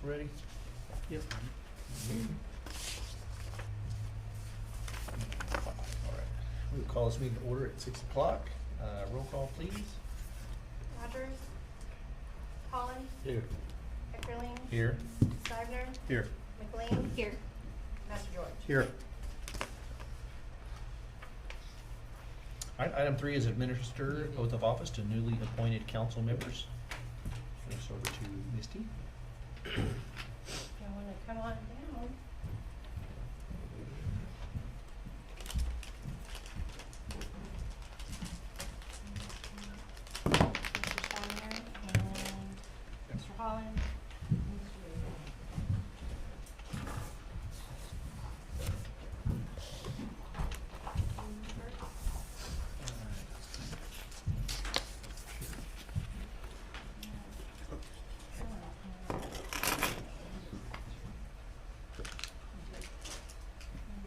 ready? Yep. All right. We'll call this meeting to order at 6 o'clock. Roll call, please. Rogers. Holland. Here. Eckerling. Here. Stivner. Here. McLean. Here. Master George. Here. All right, item 3 is administer oath of office to newly appointed council members. Turn this over to Misty. If you wanna come on down. Mr. Stivner and Mr. Holland. and Mr.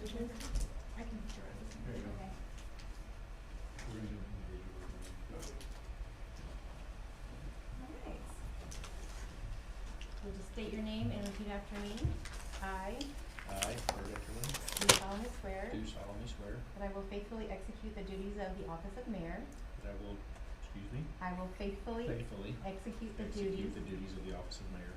Reagan. I can throw this in. There you go. Okay. Alright. So just state your name and repeat after me. I I, Bert Eckerlin, do solemnly swear do solemnly swear that I will faithfully execute the duties of the office of mayor. that I will, I will faithfully faithfully execute the execute duties the duties of the office of mayor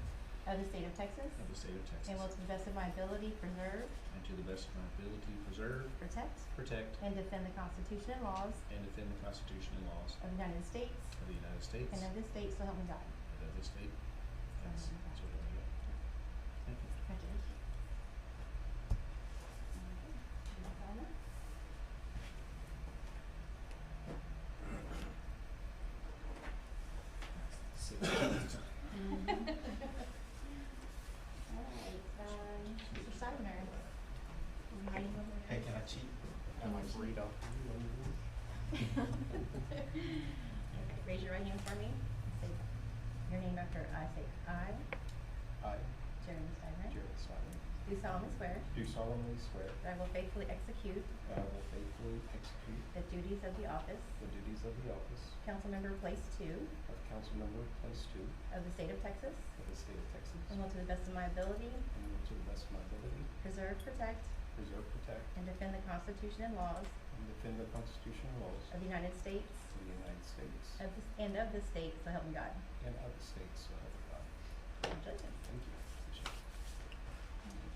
of the state of Texas of the state of Texas, and will to the best of my ability preserve, and to the best of my ability preserve, protect, protect, and defend the Constitution and laws and defend the Constitution and laws of the United States of the United States and of this state, so help me God. and of this state. Yes, So help me God. so help me God. Thank you. Congratulations. Alright, Mr. Stivner. Hiding over there. Hey, can I cheat? Have my burrito. Okay, raise your right hand for me. Say your name after I say I, I, Jeremy Stivner. Jared Stivner, Do solemnly swear do solemnly swear that I will faithfully execute that I will faithfully execute the duties of the office, the duties of the office Councilmember Place Two of council member, place 2 of the state of Texas, of the state of Texas, and will to the best of my ability and will to the best of my ability preserve, protect, preserve, protect, and defend the Constitution and laws and defend the Constitution and laws of the United States of the United States and of this state, so help me God. and of the state, so help me God. Congratulations. Thank you. Appreciate it. Thank you.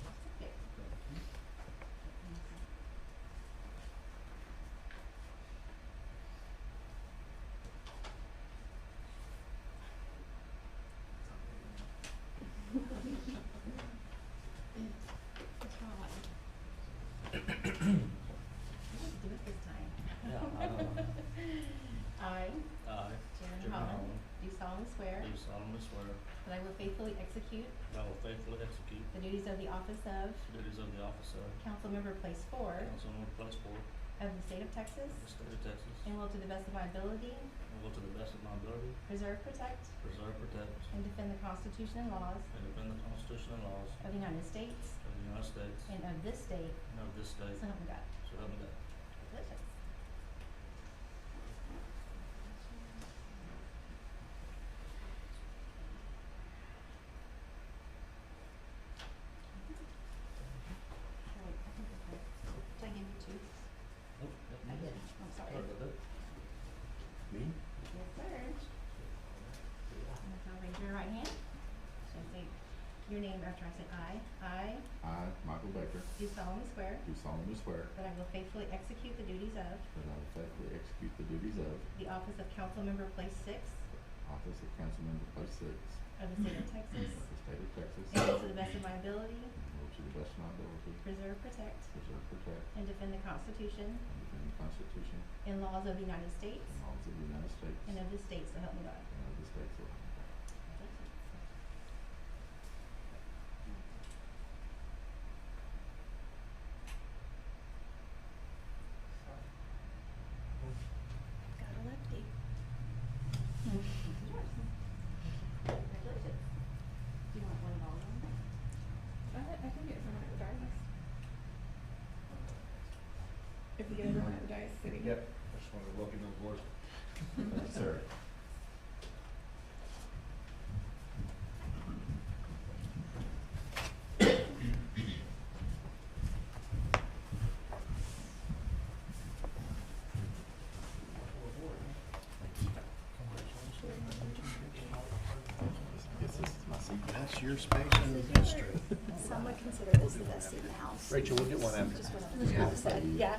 What's wrong? Let's do it this time. Yeah, I don't know. I, I, Jeremy Jeremy Holland, Holland, do solemnly swear do solemnly swear that I will faithfully execute that I will faithfully execute the duties of the office of the duties of the office of Councilmember Place Four Councilmember Place 4 of the state of Texas, of the state of Texas, and will to the best of my ability and will to the best of my ability preserve, protect, preserve, protect, and defend the Constitution and laws and defend the Constitution and laws of the United States of the United States and of this state, and of this state, so help me God. so help me God. Congratulations. Right, I think that's right. Did I give you two? Oh, I did. I'm sorry. Sorry about that. Me? Yes, sir. And so raise your right hand. So say your name after I say I. I, Michael Baker, Do solemnly swear do solemnly swear that I will faithfully execute the duties of that I will faithfully execute the duties of the office of Councilmember Place Six office of council member place 6 of the state of Texas, of the state of Texas, and will to the best of my ability and will to the best of my ability preserve, protect, preserve, protect, and defend the Constitution and defend the Constitution and laws of the United States and laws of the United States and of this state, so help me God. and of the state, so help me God. Got a lefty. Congratulations. Do you want one of all of them? I can get someone regardless. If you get everyone at the dice sitting. Yep, I just wanted to welcome you aboard. Thank you, sir. your space and history. Some would consider this the best seat in the house. Rachel, we'll get one after. Just what I was gonna say, yeah.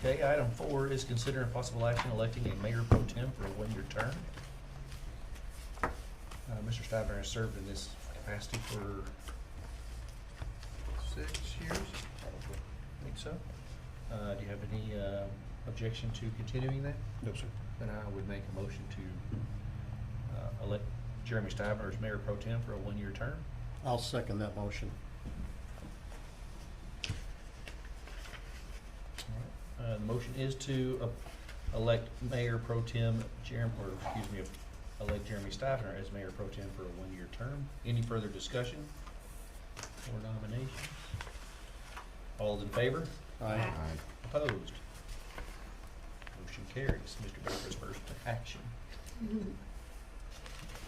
Okay, item 4 is considering possible action electing a mayor pro tem for a one-year term. Mr. Stivner has served in this capacity for 6 years, probably. I think so. Do you have any objection to continuing that? No, sir. Then I would make a motion to elect Jeremy Stivner as mayor pro tem for a one-year term. I'll second that motion. The motion is to elect Mayor Pro Tem elect Jeremy Stivner as Mayor Pro Tem for a one-year term. Any further discussion or nominations? All in favor? Aye. Aye. Opposed? Motion carries. Mr. Baker's first action.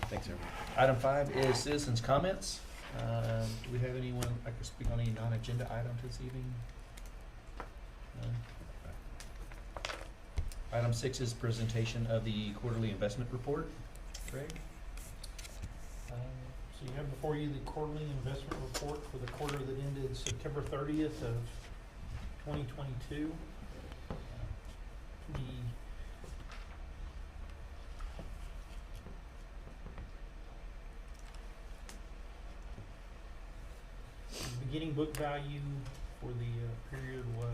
Thanks, everyone. Item 5 is citizens' comments. Do we have anyone that could speak on any non-agenda items this evening? None? Item 6 is presentation of the quarterly investment report. Craig? So you have before you the quarterly investment report for the quarter that ended September 30th of 2022. The beginning book value for the period was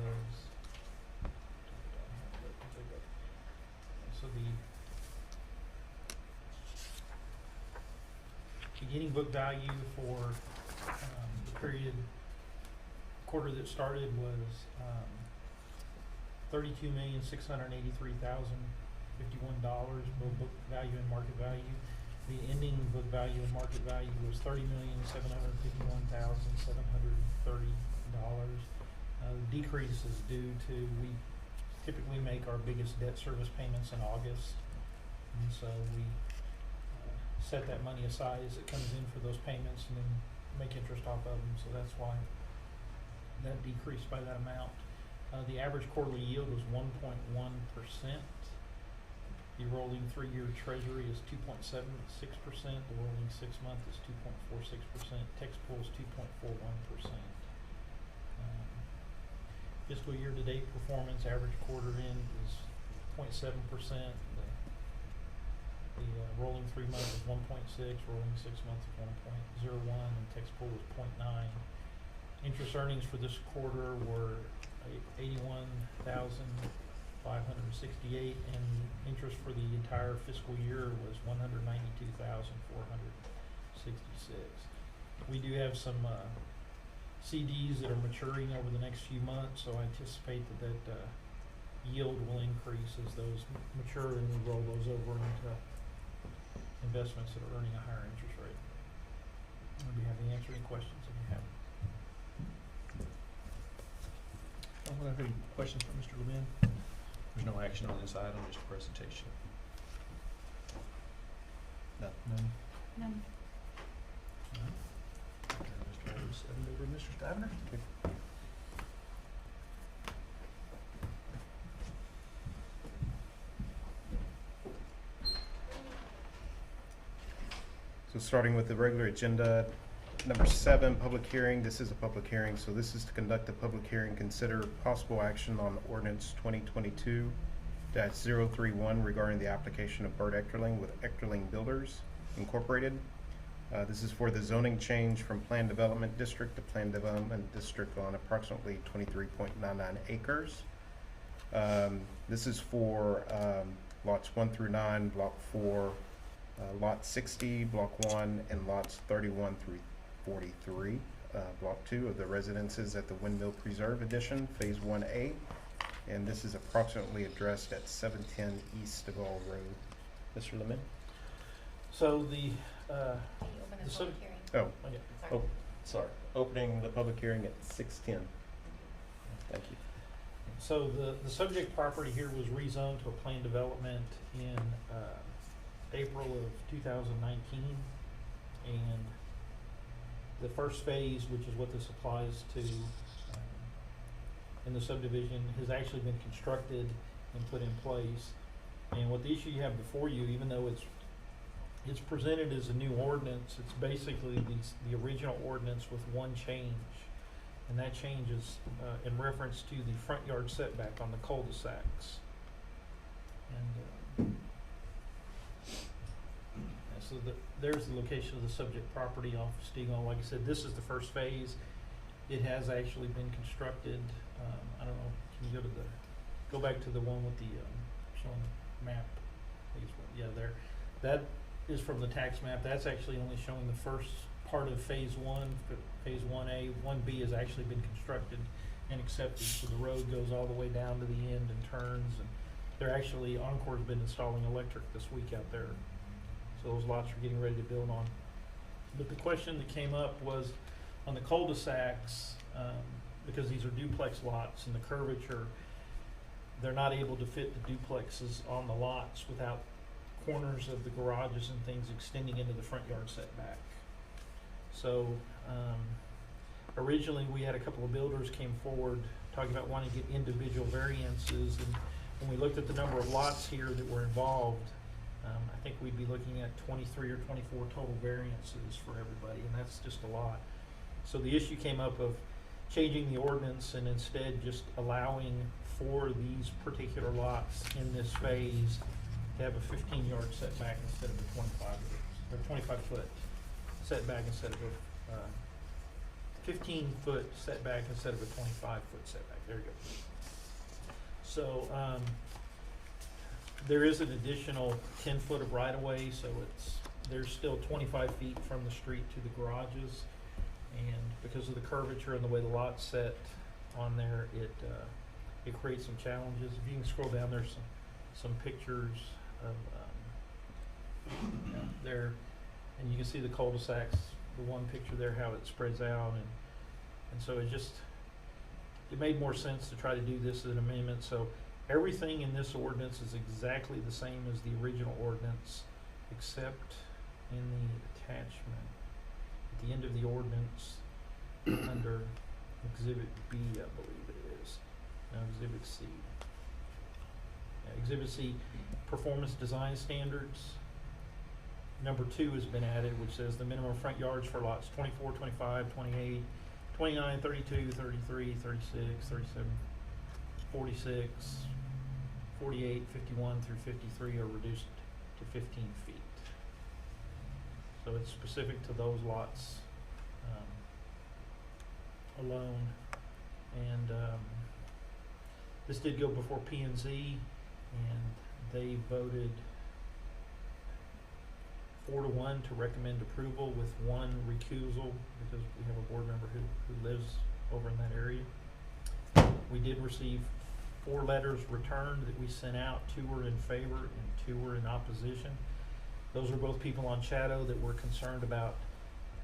so the beginning book value for the period quarter that started was $32,683,051, both book value and market value. The ending book value and market value was $30,751,730. The decrease is due to we typically make our biggest debt service payments in August, and so we set that money aside as it comes in for those payments and then make interest off of them, so that's why that decreased by that amount. The average quarterly yield was 1.1%. The rolling 3-year treasury is 2.76%. The rolling 6-month is 2.46%. Text pool is 2.41%. Fiscal year to date performance, average quarter end is 0.7%. The rolling 3 months is 1.6, rolling 6 months is 1.01, and text pool is 0.9. Interest earnings for this quarter were $81,568, and interest for the entire fiscal year was $192,466. We do have some CDs that are maturing over the next few months, so I anticipate that yield will increase as those mature and we roll those over into investments that are earning a higher interest rate. I'll be happy to answer any questions if you have. Anyone have any questions for Mr. Levin? There's no action on this item, just a presentation. None? None. Mr. Rose, send it over to Mr. Stivner. So starting with the regular agenda, number 7, public hearing. This is a public hearing, so this is to conduct a public hearing, consider possible action on ordinance 2022-031 regarding the application of Bert Eckerling with Eckerling Builders Incorporated. This is for the zoning change from Planned Development District to Planned Development District on approximately 23.99 acres. This is for lots 1 through 9, block 4, lot 60, block 1, and lots 31 through 43, block 2 of the residences at the Windmill Preserve Edition, Phase 1A. And this is approximately addressed at 710 East Deville Road. Mr. Lemon? So the Can you open the The public sub- hearing? Oh, okay. Sorry. oh, sorry. Opening the public hearing at 6:10. Thank you. So the subject property here was rezoned to a planned development in April of 2019, and the first phase, which is what this applies to, in the subdivision, has actually been constructed and put in place. And what the issue you have before you, even though it's presented as a new ordinance, it's basically the original ordinance with one change. And that change is in reference to the front yard setback on the cul-de-sacs. And so there's the location of the subject property off of Stegall. Like I said, this is the first phase. It has actually been constructed. I don't know, can you go back to the one with the showing the map? I think it's yeah, there. That is from the tax map. That's actually only showing the first part of phase one. Phase 1A, 1B has actually been constructed and accepted, so the road goes all the way down to the end and turns, and they're actually, Encore's been installing electric this week out there, so those lots are getting ready to build on. But the question that came up was on the cul-de-sacs, because these are duplex lots and the curvature, they're not able to fit the duplexes on the lots without corners of the garages and things extending into the front yard setback. So originally we had a couple of builders came forward talking about wanting to get individual variances, and when we looked at the number of lots here that were involved, I think we'd be looking at 23 or 24 total variances for everybody, and that's just a lot. So the issue came up of changing the ordinance and instead just allowing for these particular lots in this phase to have a 15-yard setback instead of a 25-foot setback instead of a 15-foot setback instead of a 25-foot setback. There you go. So there is an additional 10 foot of right-of-way, so there's still 25 feet from the street to the garages, and because of the curvature and the way the lot's set on there, it creates some challenges. If you can scroll down, there's some pictures of there. And you can see the cul-de-sacs, the one picture there, how it spreads out, and so it made more sense to try to do this as an amendment. So everything in this ordinance is exactly the same as the original ordinance, except in the attachment at the end of the ordinance under Exhibit B, I believe it is. No, Exhibit C. Yeah, Exhibit C, Performance Design Standards. Number 2 has been added, which says the minimum front yards for lots 24, 25, 28, 29, 32, 33, 36, 37, 46, 48, 51 through 53 are reduced to 15 feet. So it's specific to those lots alone. And this did go before P&Z, and they voted 4-1 to recommend approval with 1 recusal because we have a board member who lives over in that area. We did receive 4 letters returned that we sent out. 2 were in favor and 2 were in opposition. Those are both people on Shadow that were concerned about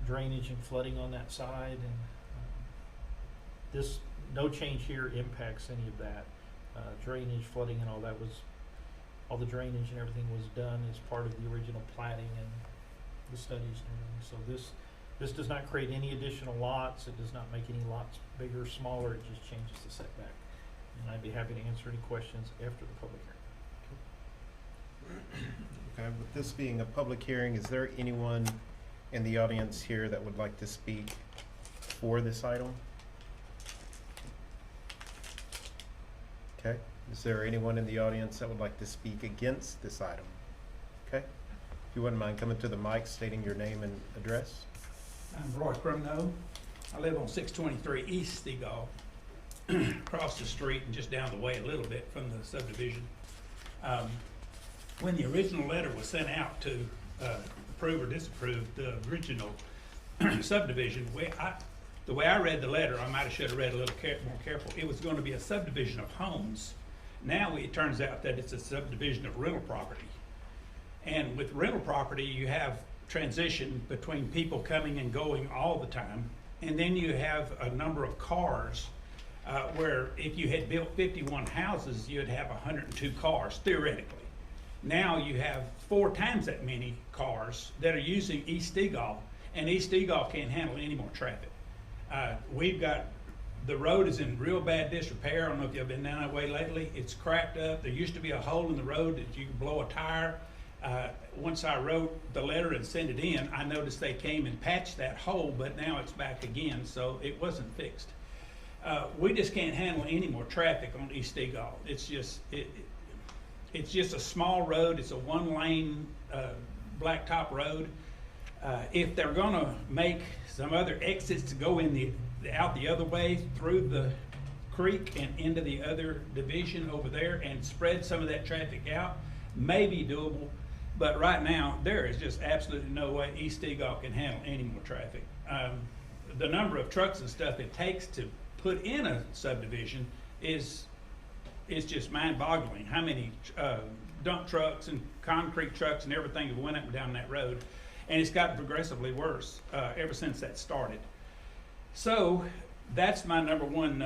drainage and flooding on that side, and this no change here impacts any of that. Drainage, flooding, and all that was, all the drainage and everything was done as part of the original platting and the studies and everything. So this does not create any additional lots. It does not make any lots bigger or smaller. It just changes the setback. And I'd be happy to answer any questions after the public hearing. Okay, with this being a public hearing, is there anyone in the audience here that would like to speak for this item? Okay, is there anyone in the audience that would like to speak against this item? Okay, if you wouldn't mind coming to the mic, stating your name and address. I'm Roy Crumno. I live on 623 East Stegall, across the street and just down the way a little bit from the subdivision. When the original letter was sent out to approve or disapprove the original subdivision, the way I read the letter, I might have should have read a little more careful. It was going to be a subdivision of homes. Now it turns out that it's a subdivision of rental property. And with rental property, you have transition between people coming and going all the time. And then you have a number of cars where if you had built 51 houses, you'd have 102 cars, theoretically. Now you have 4 times that many cars that are using East Stegall, and East Egol can't handle any more traffic. We've got, the road is in real bad disrepair. I don't know if you've been down that way lately. It's cracked up. There used to be a hole in the road that you could blow a tire. Once I wrote the letter and sent it in, I noticed they came and patched that hole, but now it's back again, so it wasn't fixed. We just can't handle any more traffic on East Egol. It's just a small road. It's a one-lane blacktop road. If they're gonna make some other exits to go in out the other way through the creek and into the other division over there and spread some of that traffic out, may be doable. But right now, there is just absolutely no way East Egol can handle any more traffic. The number of trucks and stuff it takes to put in a subdivision is just mind-boggling. How many dump trucks and concrete trucks and everything have went up and down that road, and it's gotten progressively worse ever since that started. So that's my number one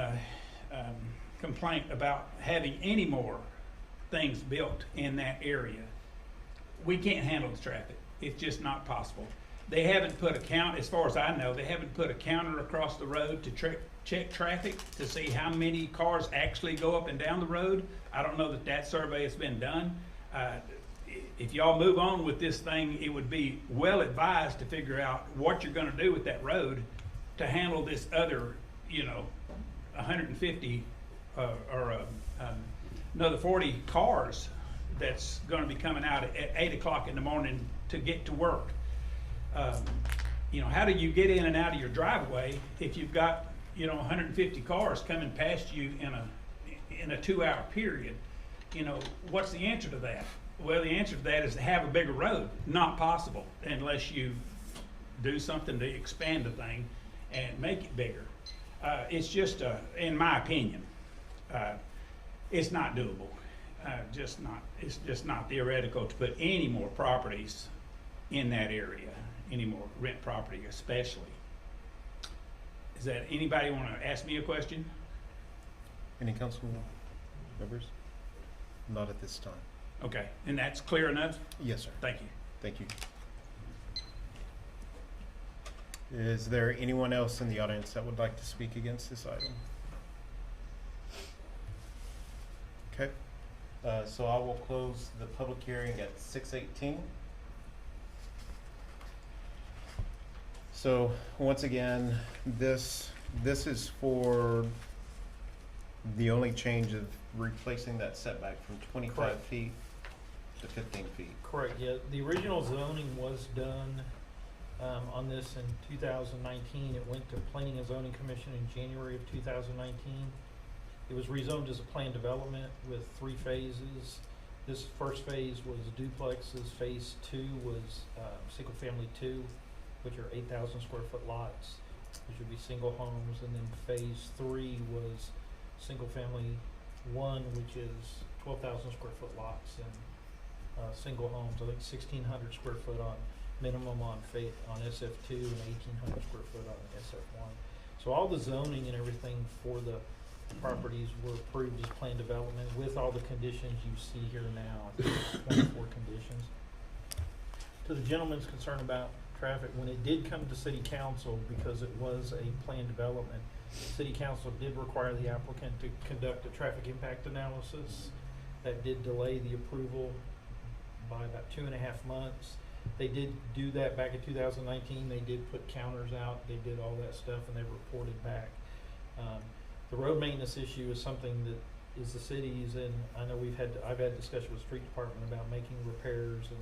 complaint about having any more things built in that area. We can't handle the traffic. It's just not possible. They haven't put a count, as far as I know, they haven't put a counter across the road to check traffic to see how many cars actually go up and down the road. I don't know that that survey has been done. If y'all move on with this thing, it would be well advised to figure out what you're gonna do with that road to handle this other, 150 or another 40 cars that's gonna be coming out at 8 o'clock in the morning to get to work. How do you get in and out of your driveway if you've got 150 cars coming past you in a 2-hour period? What's the answer to that? Well, the answer to that is to have a bigger road. Not possible unless you do something to expand the thing and make it bigger. It's just, in my opinion, it's not doable. It's just not theoretical to put any more properties in that area, any more rent property especially. Is that, anybody want to ask me a question? Any council members? Not at this time. Okay, and that's clear enough? Yes, sir. Thank you. Thank you. Is there anyone else in the audience that would like to speak against this item? Okay, so I will close the public hearing at 6:18. So once again, this is for the only change of replacing that setback from 25 Correct. feet to 15 feet. Correct, yeah. The original zoning was done on this in 2019. It went to Planning and Zoning Commission in January of 2019. It was rezoned as a planned development with 3 phases. This first phase was duplexes. Phase 2 was single family 2, which are 8,000 square foot lots, which would be single homes. And then phase 3 was single family 1, which is 12,000 square foot lots and single homes. I think 1,600 square foot on minimum on SF2 and 1,800 square foot on SF1. So all the zoning and everything for the properties were approved as planned development with all the conditions you see here now. I think it's 24 conditions. To the gentleman's concern about traffic, when it did come to city council, because it was a planned development, city council did require the applicant to conduct a traffic impact analysis. That did delay the approval by about 2.5 months. They did do that back in 2019. They did put counters out. They did all that stuff, and they reported back. The road maintenance issue is something that is the city's, and I know I've had discussion with the street department about making repairs, and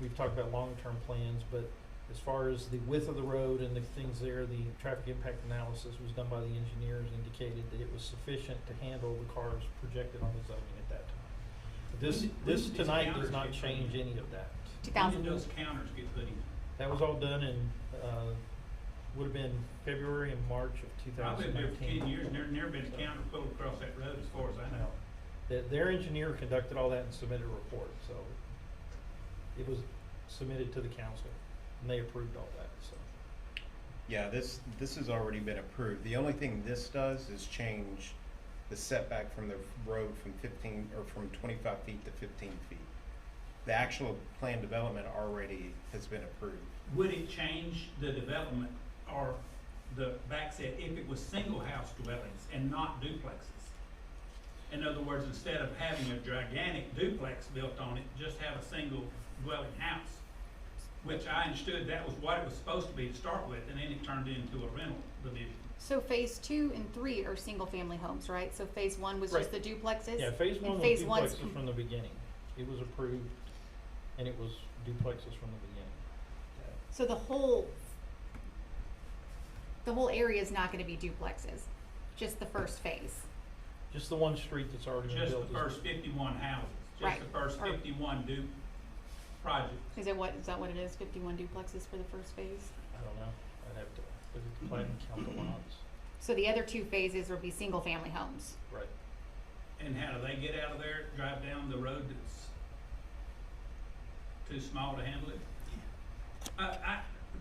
we've talked about long-term plans. But as far as the width of the road and the things there, the traffic impact analysis was done by the engineers, indicated that it was sufficient to handle the cars projected on the zoning at that time. But this tonight does not change any of that. When did those counters get put in? That was all done in, would have been February and March of 2019. I've been there for 10 years, and there's never been a counter pulled across that road as far as I know. Their engineer conducted all that and submitted a report, so it was submitted to the council, and they approved all that, so. Yeah, this has already been approved. The only thing this does is change the setback from the road from 25 feet to 15 feet. the actual planned development already has been approved. Would it change the development or the backset if it was single house dwellings and not duplexes? In other words, instead of having a gigantic duplex built on it, just have a single dwelling house, which I understood that was what it was supposed to be to start with, and then it turned into a rental division. So phase 2 and 3 are single-family homes, right? So phase 1 was just the duplexes? Yeah, phase one And was phase one's duplexes from the beginning. It was approved, and it was duplexes from the beginning. So the whole area is not gonna be duplexes, just the first phase. Just the one street that's already been Just built. the first 51 houses, just Right. the first Or- 51 projects. Is that what it is, 51 duplexes for the first phase? I don't know. I'd have to look at the plan and count the lots. So the other 2 phases will be single-family homes. Right. And how do they get out of there, drive down the road that's too small to handle it?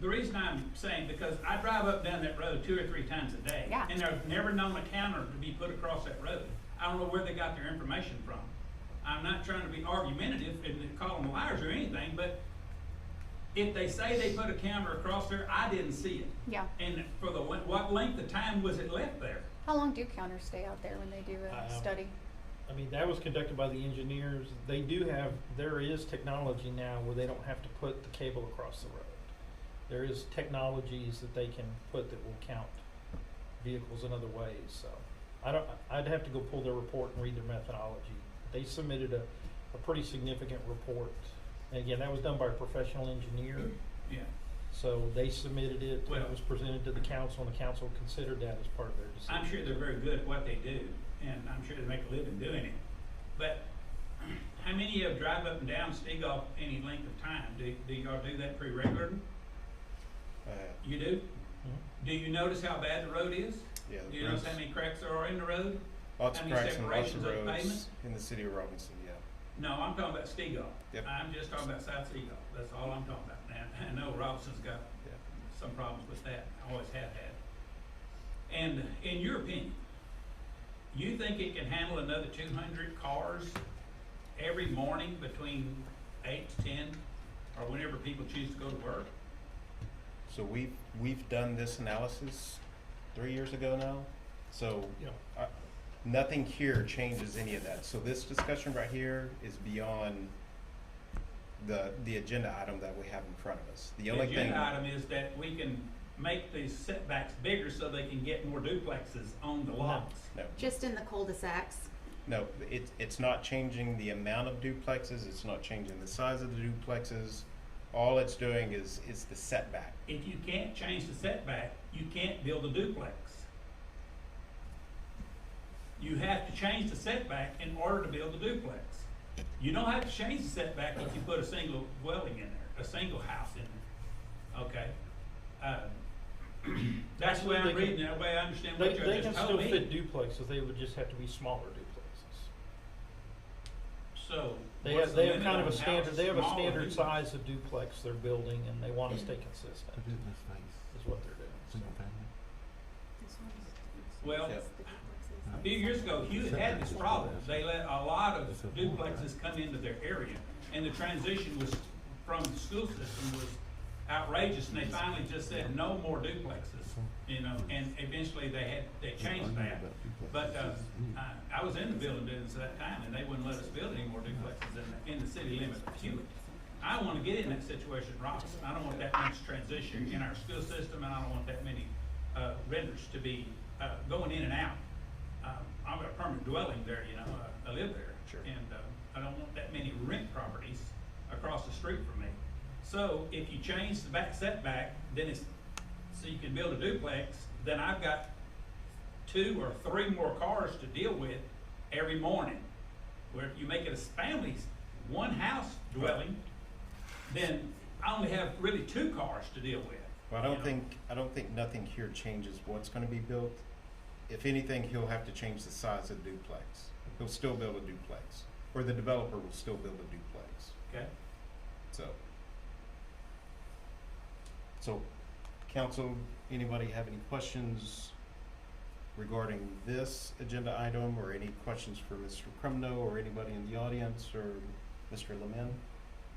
The reason I'm saying, because I drive up and down that road 2 or 3 times a day. Yeah. And there's never known a counter to be put across that road. I don't know where they got their information from. I'm not trying to be argumentative and call them liars or anything, but if they say they put a counter across there, I didn't see it. Yeah. And for what length of time was it left there? How long do counters stay out there when they do a study? I mean, that was conducted by the engineers. They do have, there is technology now where they don't have to put the cable across the road. There is technologies that they can put that will count vehicles in other ways, so. I'd have to go pull their report and read their methodology. They submitted a pretty significant report. And again, that was done by a professional engineer, Yeah. so they submitted it, and Well- it was presented to the council, and the council considered that as part of their decision. I'm sure they're very good at what they do, and I'm sure they make a living doing it. But how many of you drive up and down Stegall any length of time? Do y'all do that pretty regularly? You do? Mhm. Do you notice how bad the road is? Yeah, Do you notice how many cracks there are in the road? lots how of many cracks and lots of separations of roads pavement? in the city of Robinson, yeah. No, I'm talking about Stegall. Yep. I'm just talking about South Stegall. That's all I'm talking about. Now, I know Robinson's got Yeah. some problems with that, always have had. And in your opinion, you think it can handle another 200 cars every morning between 8 to 10, or whenever people choose to go to work? So we've done this analysis 3 years ago now, so Yeah. nothing here changes any of that. So this discussion right here is beyond the agenda item that we have in front of us. The The only thing. agenda item is that we can make these setbacks bigger so they can get more duplexes on the lots. No, Just in the cul-de-sacs? no, it's not changing the amount of duplexes, it's not changing the size of the duplexes. All it's doing is the setback. If you can't change the setback, you can't build a duplex. You have to change the setback in order to build a duplex. You don't have to change the setback if you put a single dwelling in there, a single house in there, okay? That's the way I'm reading it, the way I understand what you They can just still told me. fit duplexes, they would just have to be smaller duplexes. So, They what's have, the they have limit kind of on a how standard, they have a small standard duplex? size of duplex they're building, and they wanna stay consistent, is what they're doing. Well, Yep. a few years ago, Hewitt had this problem. They let a lot of duplexes come into their area, and the transition was, from the school system was outrageous, and they finally just said, no more duplexes, you know, and eventually they changed that. But, I was in the building business at that time, and they wouldn't let us build any more duplexes in the city limits of Hewitt. I don't wanna get in that situation in Robinson. I don't want that much transition in our school system, and I don't want that many, renters to be, going in and out. I've got a permanent dwelling there, you know, I live there. Sure. And, I don't want that many rent properties across the street from me. So if you change the back setback, then it's, so you can build a duplex, then I've got 2 or 3 more cars to deal with every morning. Where if you make it a family, one house dwelling, then I only have really 2 cars to deal with. Well, I don't think nothing here changes what's gonna be built. If anything, he'll have to change the size of the duplex. He'll still build a duplex, or the developer will still build a duplex, Okay? So, council, anybody have any questions regarding this agenda item, or any questions for Mr. Crumno, or anybody in the audience, or Mr. Lemin?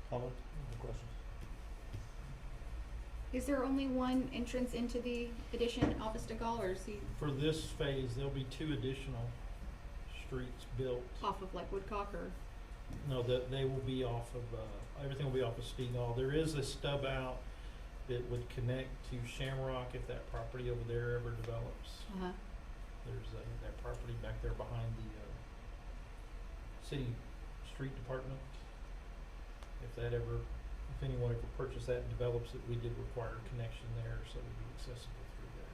Paula, any questions? Is there only one entrance into the addition, Office de Gaulle, or is he For this phase, there'll be 2 additional streets built. off of like Woodcock or? No, they will be off of, everything will be off of Stegall. There is a stub out that would connect to Shamrock if that property over there ever develops. Uh-huh. There's that property back there behind the city street department. If anyone ever purchased that and develops it, we did require a connection there, so it would be accessible through there.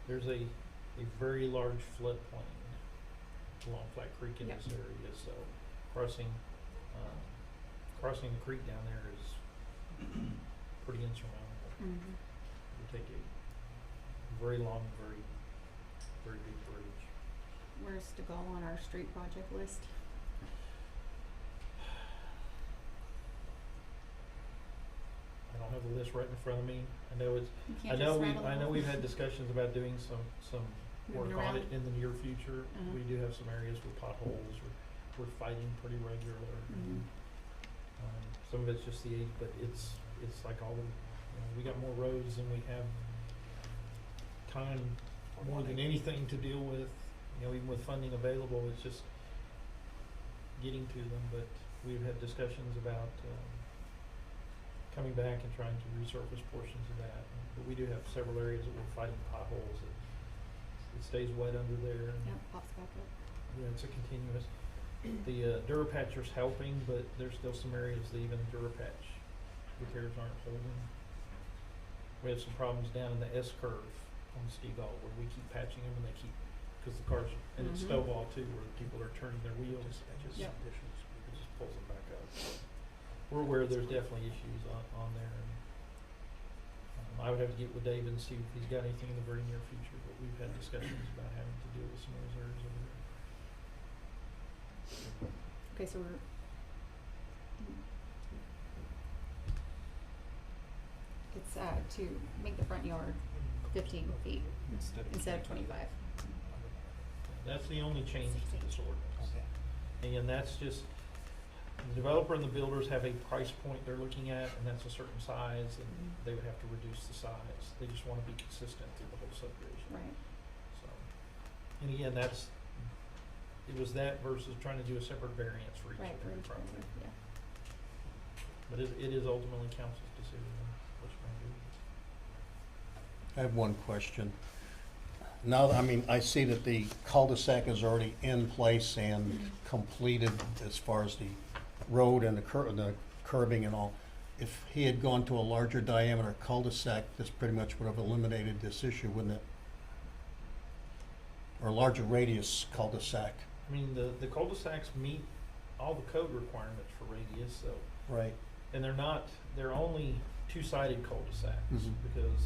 There's a very large floodplain along Flat Creek in Yep. this area, so crossing the creek down there is pretty insurmountable. Mm-hmm. It would take a very long, very big bridge. Where's de Gaulle on our street project list? I don't have the list right in front of me. I know You can't just rattle I them know off. we've had discussions about doing some work Moving on around. it in the near future. Uh-huh. We do have some areas with potholes, we're fighting pretty regularly. Mhm. Some of it's just the age, but it's like all the, we got more roads than we have time, more than anything to deal with. Even with funding available, it's just getting to them, but we've had discussions about, coming back and trying to resurface portions of that. But we do have several areas that we're fighting potholes, it stays wet under there. Yep, pops back up. Yeah, it's a continuous. The Durapatcher's helping, but there's still some areas that even Durapatch repairs aren't holding. We have some problems down in the S-curve on Stegall where we keep patching them and they keep, because the cars, and it's Mhm. Stovall too, where people are turning their wheels, it Yep. just pulls them back up. We're aware there's definitely issues on there. And, I would have to get with Dave and see if he's got anything in the very near future, but we've had discussions about having to deal with some of those areas over there. Okay, so it's, to make the front yard 15 feet instead of 25. That's the only change to this ordinance. And that's just, the developer and the builders have a price point they're looking at, and that's a certain size, and they would have to reduce the size. They just wanna be consistent through the whole subdivision. Right. So, and again, it was that versus trying to do a separate variance for each Right, of for the each property. one, yeah. But it is ultimately council's decision on what you wanna do. I have one question. Now, I see that the cul-de-sac is already in place and completed as far as the road and the curbing and all. If he had gone to a larger diameter cul-de-sac, this pretty much would have eliminated this issue, wouldn't it? Or a larger radius cul-de-sac. I mean, the cul-de-sacs meet all the code requirements for radius, so. Right. And they're only two-sided cul-de-sacs, Mhm. because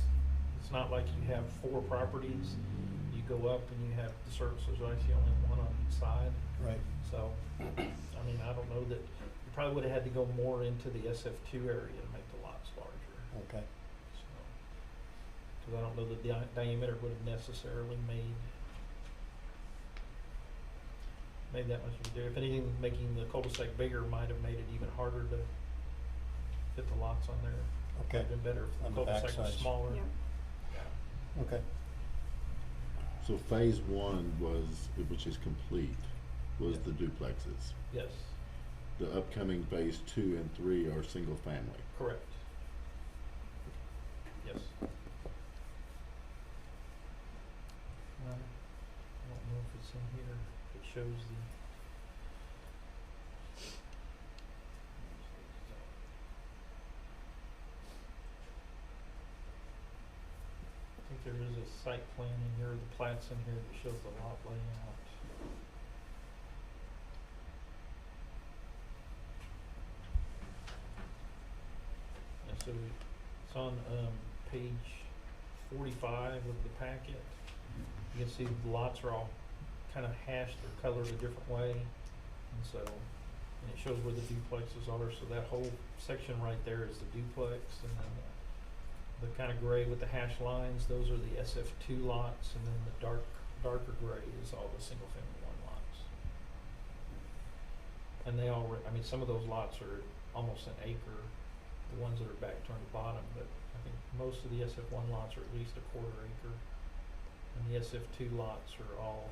it's not like you have 4 properties, you go up and you have the service, there's actually only one on each side. Right. So, I don't know that, you probably would've had to go more into the SF2 area to make the lots larger, Okay. so. Cause I don't know that the diameter would've necessarily made that much of a difference. If anything, making the cul-de-sac bigger might have made it even harder to fit the lots on there. Okay. Might've been better if the On the cul-de-sac was backside. smaller. Yep. Yeah. Okay. So phase 1 was, which is complete, was Yeah. the duplexes. Yes, The upcoming phase 2 and 3 are single family. correct. Yes. I don't know if it's in here, if it shows the. I think there is a site plan in here, the plats in here that shows the lot layout. And so it's on, page 45 of the packet. You can see the lots are all kind of hashed or colored a different way. And so, and it shows where the duplexes are, so that whole section right there is the duplex, and then the kind of gray with the hash lines, those are the SF2 lots, and then the dark darker gray is all the single-family one lots. And they all, I mean, some of those lots are almost an acre, the ones that are back toward the bottom, but I think most of the SF1 lots are at least a quarter acre. And the SF2 lots are all,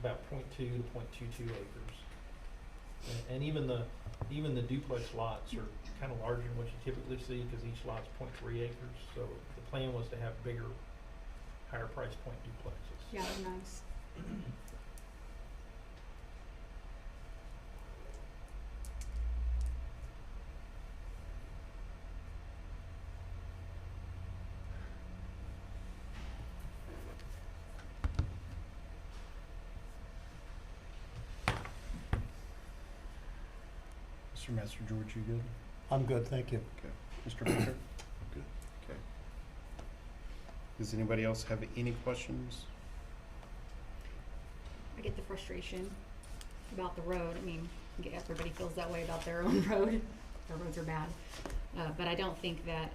about 0.2 to 0.22 acres. And even the duplex lots are kind of larger than what you typically see, because each lot's 0.3 acres. So the plan was to have bigger, higher price point duplexes. Yeah, they're nice. Mr. Master George, you good? I'm good, thank you. Okay. Mr. Baker? Good. Okay. Does anybody else have any questions? I get the frustration about the road. I mean, everybody feels that way about their own road. Their roads are bad. But I don't think that,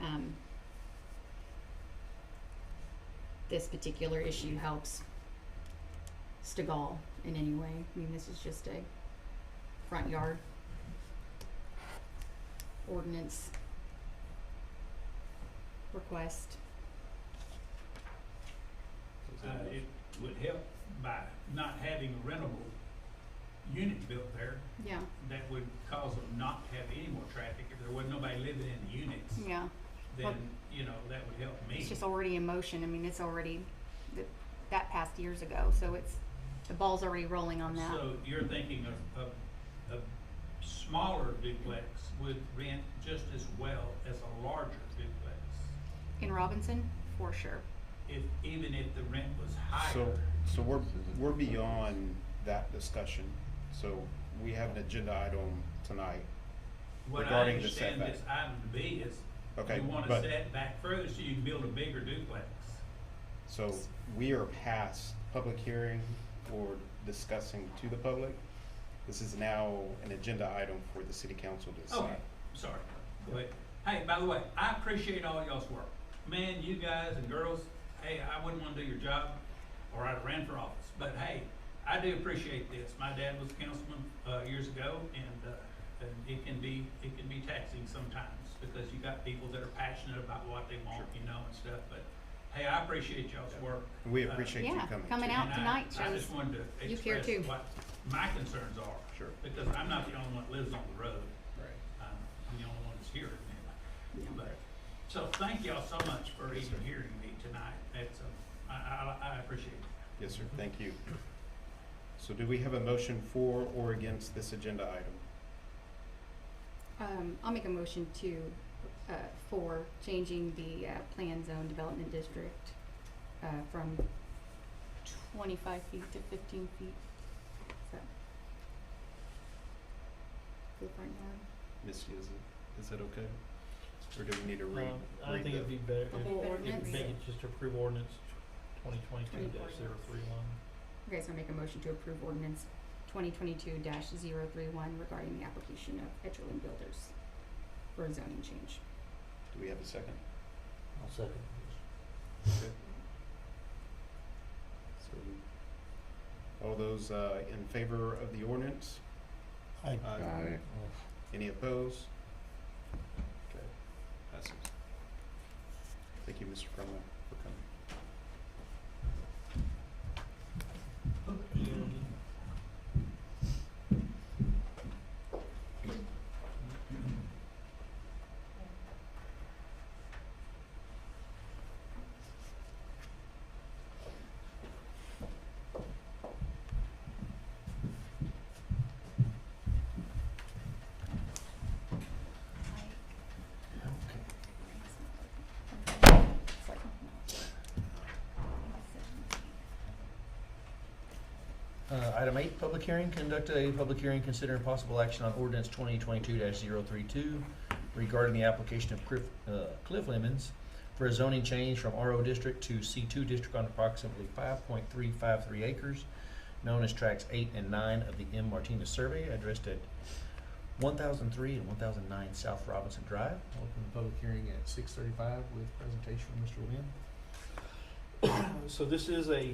this particular issue helps Stegall in any way. I mean, this is just a front yard ordinance request. It would help by not having a rentable unit built there. Yeah, That would cause them not to have any more traffic. If there wasn't nobody living in the units, yeah. then, you know, that would help me. It's just already in motion. I mean, it's already, that passed years ago, so the ball's already rolling on that. So you're thinking a smaller duplex would rent just as well as a larger duplex, In Robinson, for sure. even if the rent was higher. So we're beyond that discussion. So we have an agenda item tonight. What I regarding the understand setback. this item to be is, Okay, you wanna but- set back further so you can build a bigger duplex. So we are past public hearing or discussing to the public. This is now an agenda item for the city council to decide. Okay, sorry, go ahead. Hey, by the way, I appreciate all y'all's work. Man, you guys and girls, hey, I wouldn't wanna do your job, or I'd have ran for office, but hey, I do appreciate this. My dad was a councilman, years ago, and it can be taxing sometimes, because you got people that are passionate about what they want, you know, and stuff, but hey, I appreciate y'all's work. We appreciate you Yeah, coming. coming too. out And tonight I shows just wanted to you care express too. what my concerns are. Sure. Because I'm not the only one that lives on the road. Right. I'm the only one that's here anyway. Yeah. But, so thank y'all so much for even hearing me tonight. It's, I appreciate it. Yes, sir, thank you. So do we have a motion for or against this agenda item? I'll make a motion for changing the, plan zone development district, from 25 feet to 15 feet. Is that for the front yard? Misty, is that okay? Or do we need to read? I read think the- it'd be better The if whole if ordinance? we make it just approve ordinance 2022-031. Okay, so I make a motion to approve ordinance 2022-031 regarding the application of Etcherlin Builders for a zoning change. Do we have a second? I'll second. Okay. So, all those in favor of the ordinance? I, Aye. Any opposed? Okay, passes. Thank you, Mr. Cromwell, for coming. Item 8, public hearing. Conduct a public hearing considering possible action on ordinance 2022-032 regarding the application of Cliff Lemons for a zoning change from RO district to C2 district on approximately 5.353 acres, known as tracks 8 and 9 of the M. Martinez survey, addressed at 1003 and 1009 South Robinson Drive. I'll open the public hearing at 6:35 with presentation from Mr. Wynn. So this is a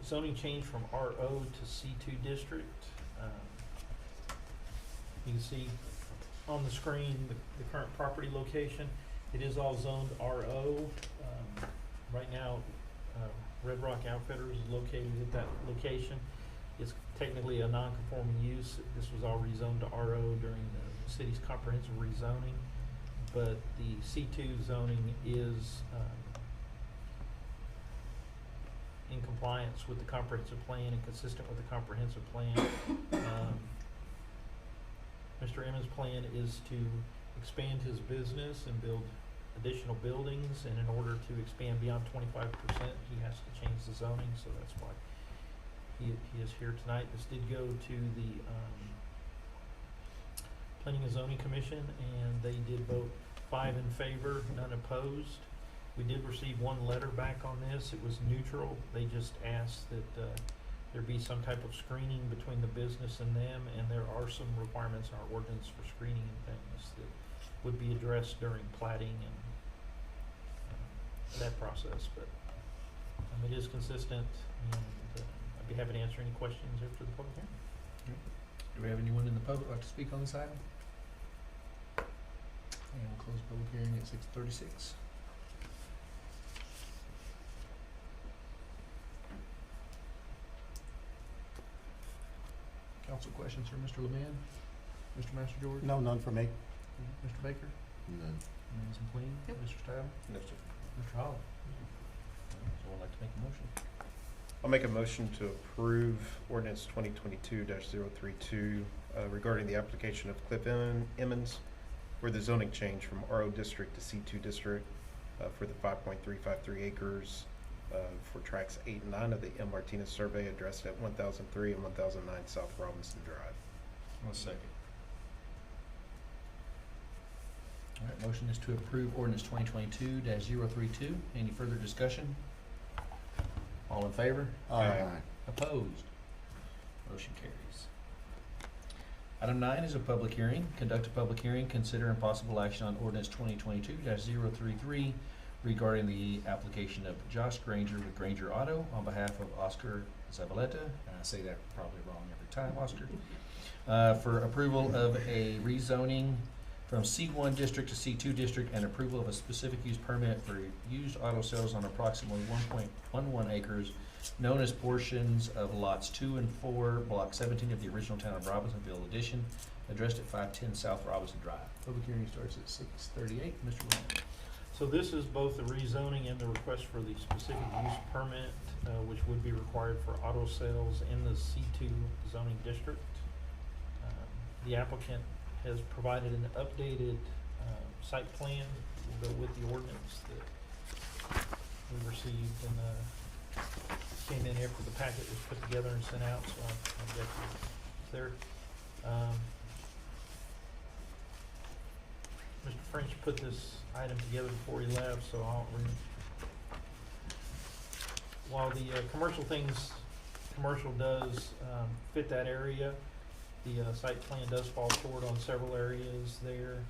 zoning change from RO to C2 district. You can see on the screen the current property location. It is all zoned RO. Right now, Red Rock Outfitters is located at that location. It's technically a non-conforming use. This was all rezoned to RO during the city's comprehensive rezoning, but the C2 zoning is in compliance with the comprehensive plan and consistent with the comprehensive plan. Mr. Emmons' plan is to expand his business and build additional buildings, and in order to expand beyond 25%, he has to change the zoning, so that's why he is here tonight. This did go to the Planning and Zoning Commission, and they did vote 5 in favor, none opposed. We did receive one letter back on this. It was neutral. They just asked that there be some type of screening between the business and them, and there are some requirements in our ordinance for screening and things that would be addressed during plating and that process, but it is consistent, and I'd be happy to answer any questions after the public hearing. Do we have anyone in the public like to speak on this item? And we'll close the public hearing at 6:36. Council questions for Mr. Leman? Mr. Master George? No, none for me. Mr. Baker? None. Ms. McLean? Nope. Mr. Stabler? No, sir. Mr. Holland? Someone like to make a motion? I'll make a motion to approve ordinance 2022-032 regarding the application of Cliff Emmons for the zoning change from RO district to C2 district for the 5.353 acres for tracks 8 and 9 of the M. Martinez survey addressed at 1003 and 1009 South Robinson Drive. 1 second. All right, motion is to approve ordinance 2022-032. Any further discussion? All in favor? Aye. Opposed? Motion carries. Item 9 is a public hearing. Conduct a public hearing, consider and possible action on ordinance 2022-033 regarding the application of Josh Granger with Granger Auto on behalf of Oscar Zavaleta, and I say that probably wrong every time, Oscar, for approval of a rezoning from C1 district to C2 district and approval of a specific use permit for used auto sales on approximately 1.11 acres known as portions of lots 2 and 4, block 17 of the original town of Robinsonville addition, addressed at 510 South Robinson Drive. Public hearing starts at 6:38. Mr. Williams. So this is both the rezoning and the request for the specific use permit, which would be required for auto sales in the C2 zoning district. The applicant has provided an updated site plan to go with the ordinance that we received and came in after the packet was put together and sent out, so I've got it there. Mr. French put this item together before he left, so I'll read. While the commercial does fit that area, the site plan does fall short on several areas there.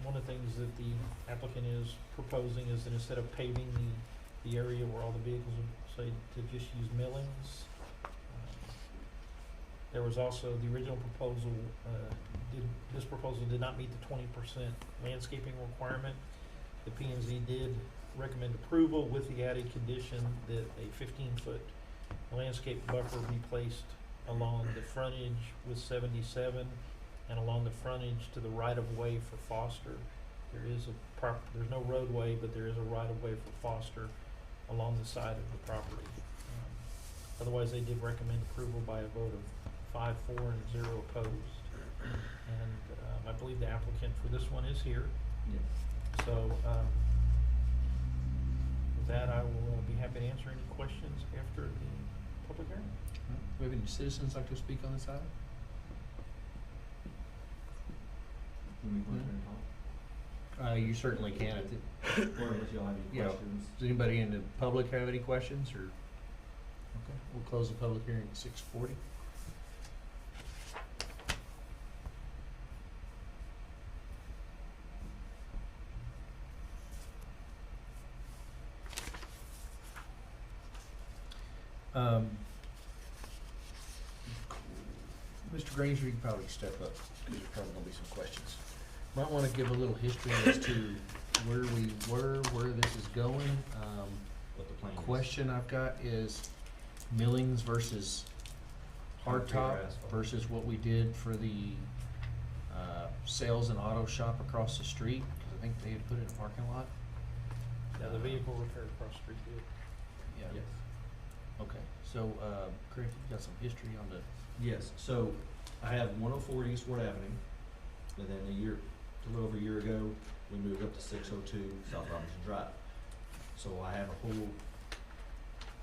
One of the things that the applicant is proposing is that instead of paving the area where all the vehicles are, say, to just use millings. There was also the original proposal, this proposal did not meet the 20% landscaping requirement. The P&Z did recommend approval with the added condition that a 15-foot landscape buffer be placed along the frontage with 77 and along the frontage to the right-of-way for Foster. There's no roadway, but there is a right-of-way for Foster along the side of the property. Otherwise, they did recommend approval by a vote of 5-4 and 0 opposed. And I believe the applicant for this one is here. Yeah. So with that, I will be happy to answer any questions after the public hearing. Do we have any citizens like to speak on this item? You certainly can. Or if y'all have any Yeah. questions. Does anybody in the public have any questions, or? Okay, we'll close the public hearing at 6:40. Mr. Granger, you can probably step up, because there's probably gonna be some questions. Might wanna give a little history as to where we were, where this is going. What the plan is. Question I've got is millings versus hardtop Concrete or asphalt? versus what we did for the, sales and auto shop across the street, cause I think they had put it in a parking lot. Yeah, the vehicle repair across the street did. Yeah. Yes. Okay, so, Craig, you got some history on the, Yes, so I have 104 East Ward Avenue, and then a little over a year ago, we moved up to 602 South Robinson Drive. So I have a whole,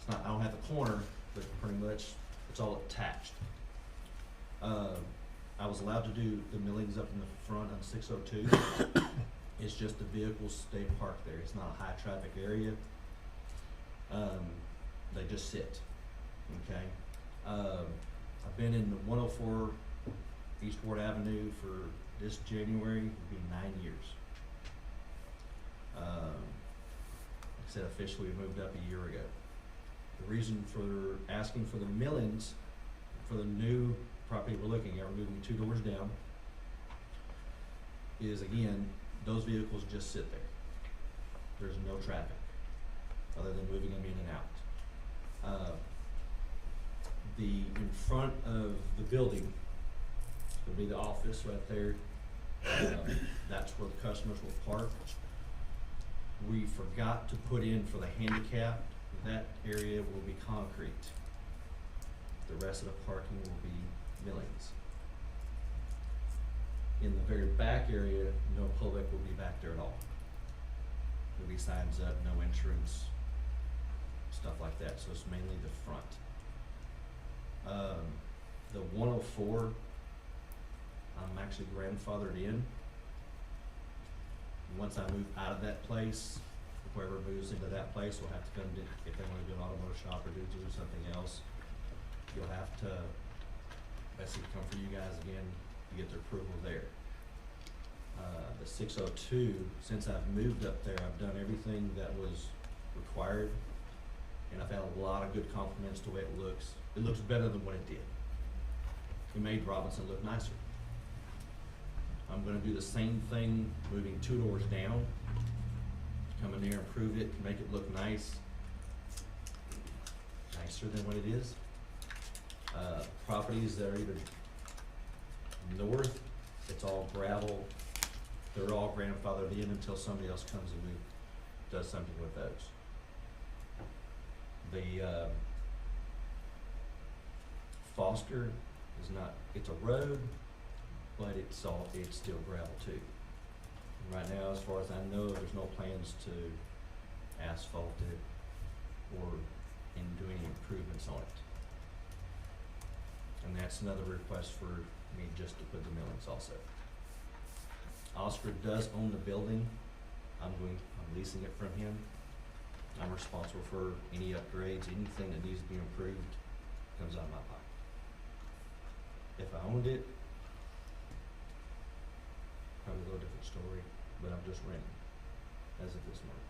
I don't have the corner, but pretty much it's all attached. I was allowed to do the millings up in the front on 602. It's just the vehicles stay parked there. It's not a high traffic area. They just sit, okay? I've been in the 104 East Ward Avenue for this January, it'll be 9 years. Like I said, officially we moved up a year ago. The reason for asking for the millings for the new property we're looking at, we're moving 2 doors down, is again, those vehicles just sit there. There's no traffic, other than moving them in and out. In front of the building, will be the office right there. That's where the customers will park. We forgot to put in for the handicap, that area will be concrete. The rest of the parking will be millings. In the very back area, no public will be back there at all. There'll be signs up, no entrance, stuff like that, so it's mainly the front. The 104, I'm actually grandfathered in. Once I move out of that place, whoever moves into that place will have to come to, if they wanna do an automotive shop or do something else, you'll have to basically come for you guys again to get their approval there. The 602, since I've moved up there, I've done everything that was required, and I've had a lot of good compliments to the way it looks. It looks better than what it did. It made Robinson look nicer. I'm gonna do the same thing, moving 2 doors down, come in there, improve it, make it look nice, nicer than what it is. Properties that are either north, it's all gravel, they're all grandfathered in until somebody else comes and does something with those. The Foster is not, it's a road, but it's still gravel too. And right now, as far as I know, there's no plans to asphalt it or do any improvements on it. And that's another request for me, just to put the millings also. Oscar does own the building. I'm leasing it from him. I'm responsible for any upgrades, anything that needs to be improved comes out of my pocket. If I owned it, probably a little different story, but I'm just renting as of this month.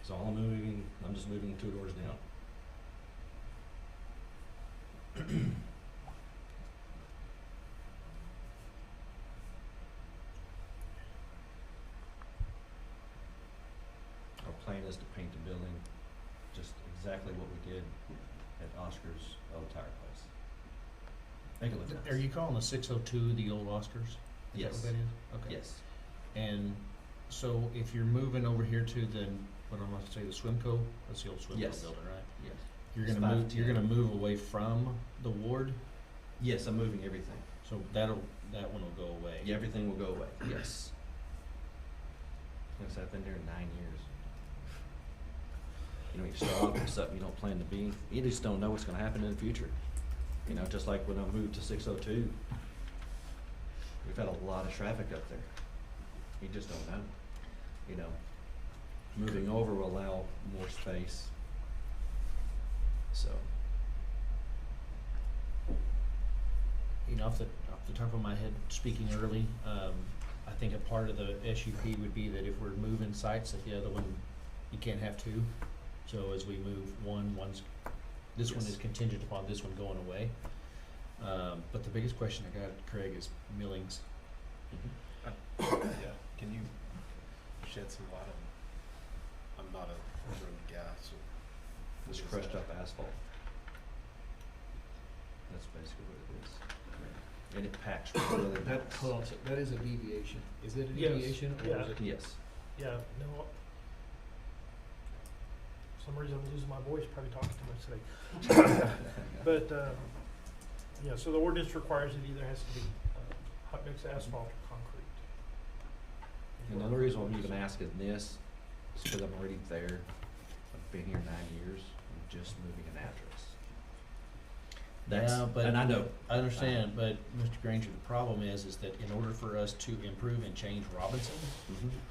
So I'm just moving 2 doors down. Our plan is to paint the building just exactly what we did at Oscar's old tire place. Make it look nice. are you calling the 602 the old Oscars? Is Yes. that what that is? Okay. Yes. And so if you're moving over here to the, what am I gonna say, the Swimco, that's the old Swimco Yes. building, right? Yes. You're It's gonna 5 move, to you're 10. gonna move away from the ward, Yes, I'm moving everything. so that one will go away. Yeah, everything will go away. Yes. Like I said, I've been there 9 years. You know, you start off with something you don't plan to be, you just don't know what's gonna happen in the future. You know, just like when I moved to 602, we've had a lot of traffic up there. You just don't know, you know. Moving over will allow more space. So, You know, off the top of my head, speaking early, I think a part of the SUP would be that if we're moving sites, that the other one, you can't have two. So as we move this one Yes. is contingent upon this one going away. But the biggest question I got, Craig, is millings. Yeah, can you shed some light on, I'm not a road guy, so. It's what is crushed that? up asphalt. That's basically what it is. And it packs really nice. Hold on a second, that is a deviation. Is it a Yes, deviation or yeah. is it? Yes. Yeah, no. For some reason I'm losing my voice, probably talking too much today. But, yeah, so the ordinance requires it either has to be, hot mix asphalt or concrete. And the only reason I'm even asking this is because I'm already there. I've been here 9 years. I'm just moving an address. Yeah, but. And I know. I understand, but Mr. Granger, the problem is that in order for us to improve and change Robinson,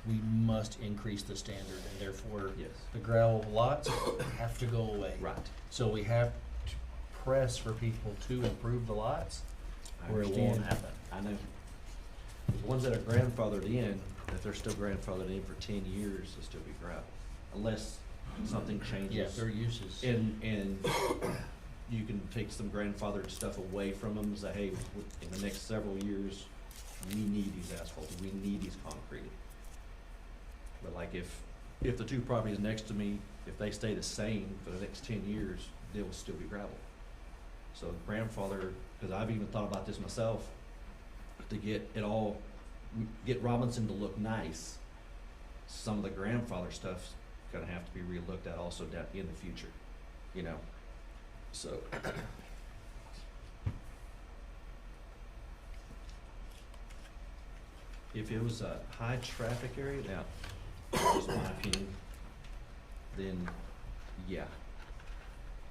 we must increase the standard and therefore Yes. the gravel lots have to go away. Right. So we have to press for people to improve the lots I or it won't understand. happen. I know. The ones that are grandfathered in, if they're still grandfathered in for 10 years, they'll still be gravel. Unless something changes. Yeah, their uses. And you can take some grandfathered stuff away from them and say, hey, in the next several years, we need these asphalt, we need these concrete. But like if the two properties next to me, if they stay the same for the next 10 years, they will still be gravel. So grandfather, because I've even thought about this myself, to get Robinson to look nice, some of the grandfather stuff's gonna have to be re-looked at also down in the future, you know? So. If it was a high traffic area, now, just my opinion, then, yeah.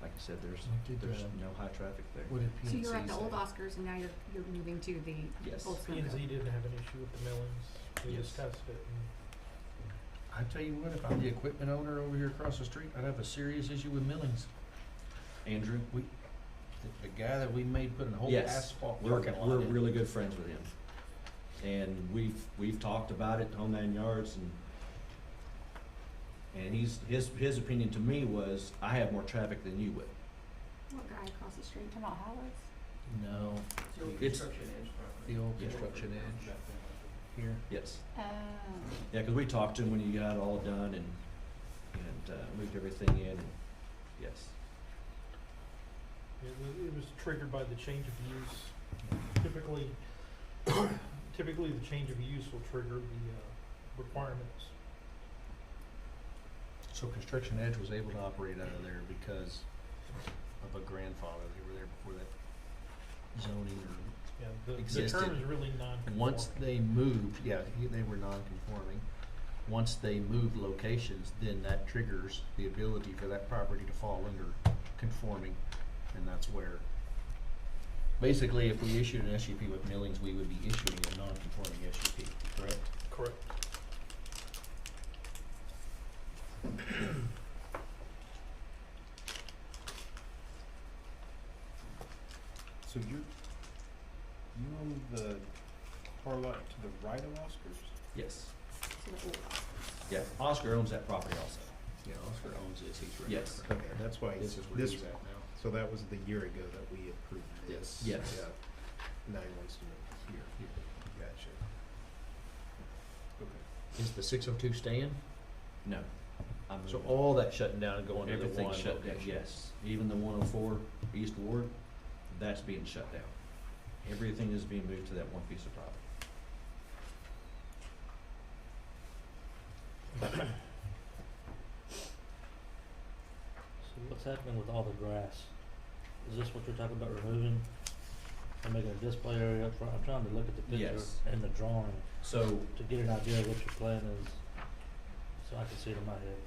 Like I said, What did, there's no high traffic there. What did So PNC you're at the old say? Oscars and now you're moving to the Yes. old P and Z Smithville. didn't have an issue with the millings. We Yes. discussed it and I tell you what, if I'm the equipment owner over here across the street, I'd have a serious issue with millings. Andrew? The guy that we made put in a whole Yes. asphalt We're parking lot in. really good friends with him. And we've talked about it, Home 9 Yards, and his opinion to me was, I have more traffic than you would. What guy across the street? Talking about Howard's? No, It's, the old Yeah. construction edge here. yes. Oh. Yeah, 'cause we talked to him when you got it all done and moved everything in, and yes. it was triggered by the change of use. Typically the change of use will trigger the requirements. So Construction Edge was able to operate out of there because of a grandfather. They were there before that zoning or. Yeah, the Existed. term is really non-conforming. Once they moved, they were non-conforming. Once they moved locations, then that triggers the ability for that property to fall under conforming. And that's where, basically, if we issued an SUP with millings, we would be issuing a non-conforming SUP, correct? Correct. So you own the car lot to the right of Oscars? Yes. So the old Oscars. Yeah, Oscar owns that property also. Yeah, Oscar owns this, he's right. Yes. Okay, that's why This is where this, he's at now. so that was the year ago that we approved this. Yes. Yeah. Now he wants to move here. Gotcha. Okay. Is the 602 staying? No. I'm So moving. all that shutting down and going to the Everything's one shut down, location? yes. Even the 104 East Ward, that's being shut down. Everything is being moved to that one piece of property. So what's happening with all the grass? Is this what you're talking about removing and making a display area up front? I'm trying to look at the picture Yes. and the drawing So, to get an idea of what your plan is, so I can see it in my head.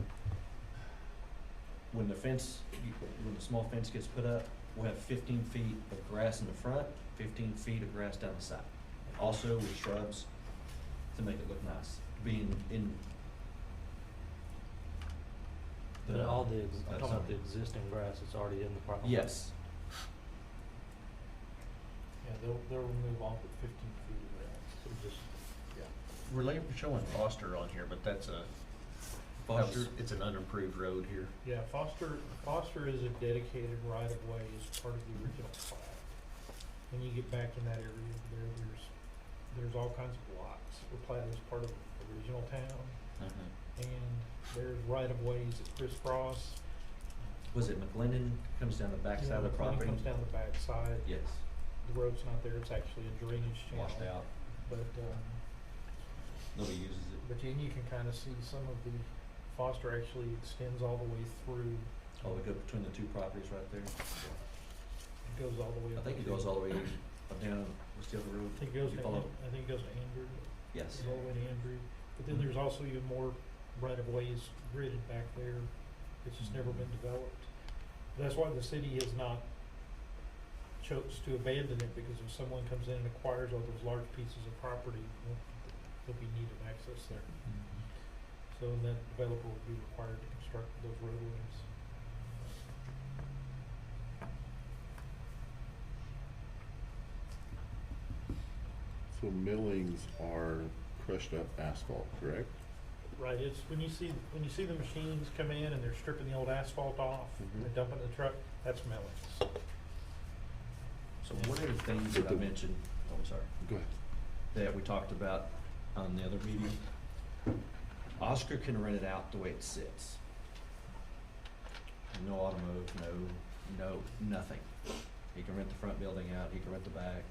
when the small fence gets put up, we'll have 15 feet of grass in the front, 15 feet of grass down the side. Also with shrubs to make it look nice, being in But all the, I'm that's talking about the all. existing grass that's already in the property. Yes, Yeah, they'll remove all but 15 feet of that. So just We're showing Foster on here, but that's a, Foster, it's an unimproved road here. Yeah, Foster is a dedicated right of way as part of the original plat. When you get back in that area over there, there's all kinds of lots were platted as part of the original town. And there's right of ways that crisscross. was it McLennan comes down the backside of the McLennan property? comes down the backside. Yes, The road's not there, it's actually a drainage channel. washed out. But, Nobody uses it. but then you can kind of see some of the, Foster actually extends all the way through. Oh, we go between the two properties right there. It goes all the way I up. think it to- goes all the way up down what's the other road? I think it goes You to, follow? I think it goes to Andrew. Yes. Goes all the way to Andrew. But then there's also even more right of ways gridded back there. It's just never been developed. That's why the city has not chose to abandon it, because if someone comes in and acquires all those large pieces of property, there'll be need of access there. So that developer will be required to construct those roadways. So millings are crushed up asphalt, correct? Right, it's when you see the machines come in and they're stripping the old asphalt off, Mhm. they're dumping it in the truck, that's millings. So one of the things that I mentioned, oh, I'm sorry, Go ahead. that we talked about on the other meeting, Oscar can rent it out the way it sits. No automotive, no, nothing. He can rent the front building out, he can rent the back,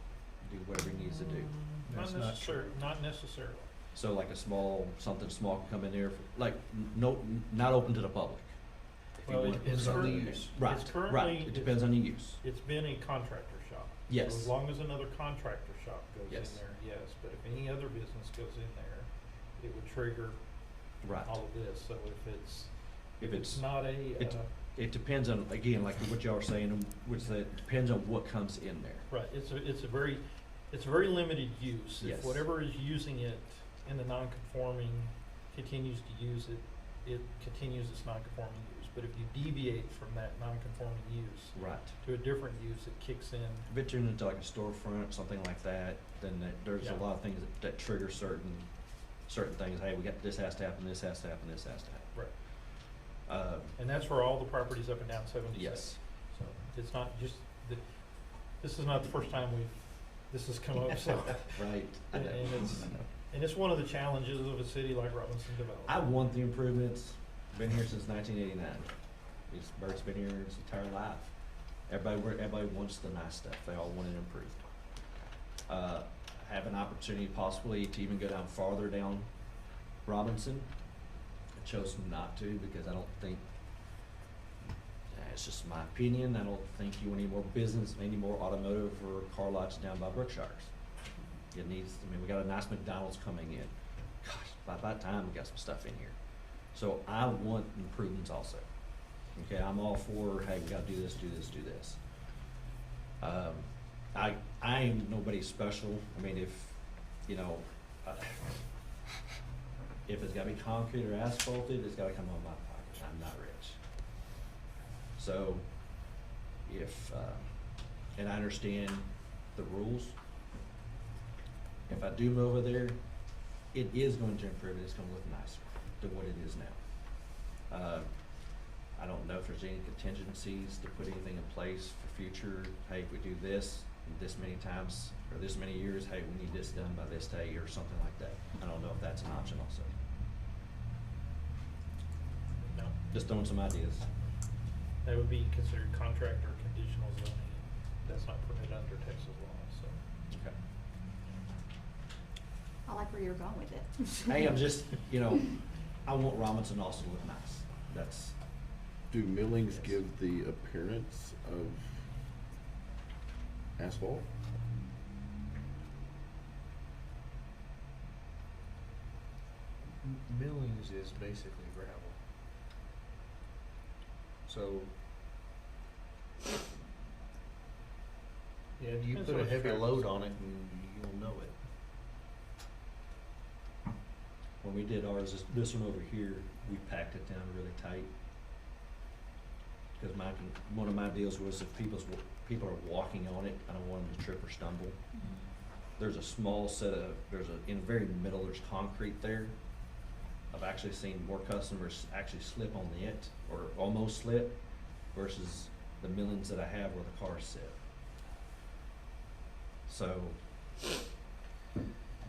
do whatever he needs to do. Not That's not true. not necessarily. So like something small can come in there, like, not open to the public. If you Well, want- it's Depends on the currently- use. Right, it's currently- right, it depends on the use. It's been a contractor shop. Yes. So as long as another contractor shop goes in Yes. there, yes, but if any other business goes in there, it would trigger Right. all of this, so if it's If it's, not a, it depends on, again, like what y'all are saying, which that it depends on what comes in there. right, it's a very limited use. Yes. If whatever is using it in the non-conforming continues to use it, it continues its non-conforming use. But if you deviate from that non-conforming use Right. to a different use, it kicks in. If it turns into like a storefront, something like that, then there's Yeah. a lot of things that trigger certain things. Hey, we got, this has to happen, this has to happen, this has to happen. Right. And that's for all the properties up and down 76. Yes. So it's not just, this is not the first time this has come up, so. Right. I And know. and it's one of the challenges of a city like Robinson Development. I want the improvements, been here since 1989. Bert's been here his entire life. Everybody wants the nice stuff, they all want it improved. Have an opportunity possibly to even go down farther down Robinson. I chose not to because I don't think, it's just my opinion, I don't think you want any more business, any more automotive or car lots down by Brookshires. It needs, we got a nice McDonald's coming in. Gosh, by that time, we got some stuff in here. So I want improvements also. Okay, I'm all for, hey, we gotta do this, do this, do this. I am nobody special. I mean, if it's gotta be concrete or asphalted, it's gotta come out of my pocket. I'm not rich. So, and I understand the rules. If I do move over there, it is going to improve, it's gonna look nicer than what it is now. I don't know if there's any contingencies to put anything in place for future, hey, if we do this many times, or this many years, hey, we need this done by this day, or something like that. I don't know if that's an option also. No, Just throwing some ideas. that would be considered contract or conditional zoning. That's not permitted under Texas law, so. Okay. I like where you're going with it. Hey, I'm just, I want Robinson also to look nice. That's, Do millings Yes. give the appearance of asphalt? Millings is basically gravel. So, yeah, you Depends put a on the heavy traffic. load on it and you'll know it. when we did ours, this one over here, we packed it down really tight. Cause one of my deals was if people are walking on it, I don't want them to trip or stumble. there's a small set of, in the very middle, there's concrete there. I've actually seen more customers actually slip on it, or almost slip, versus the millings that I have where the cars sit. So,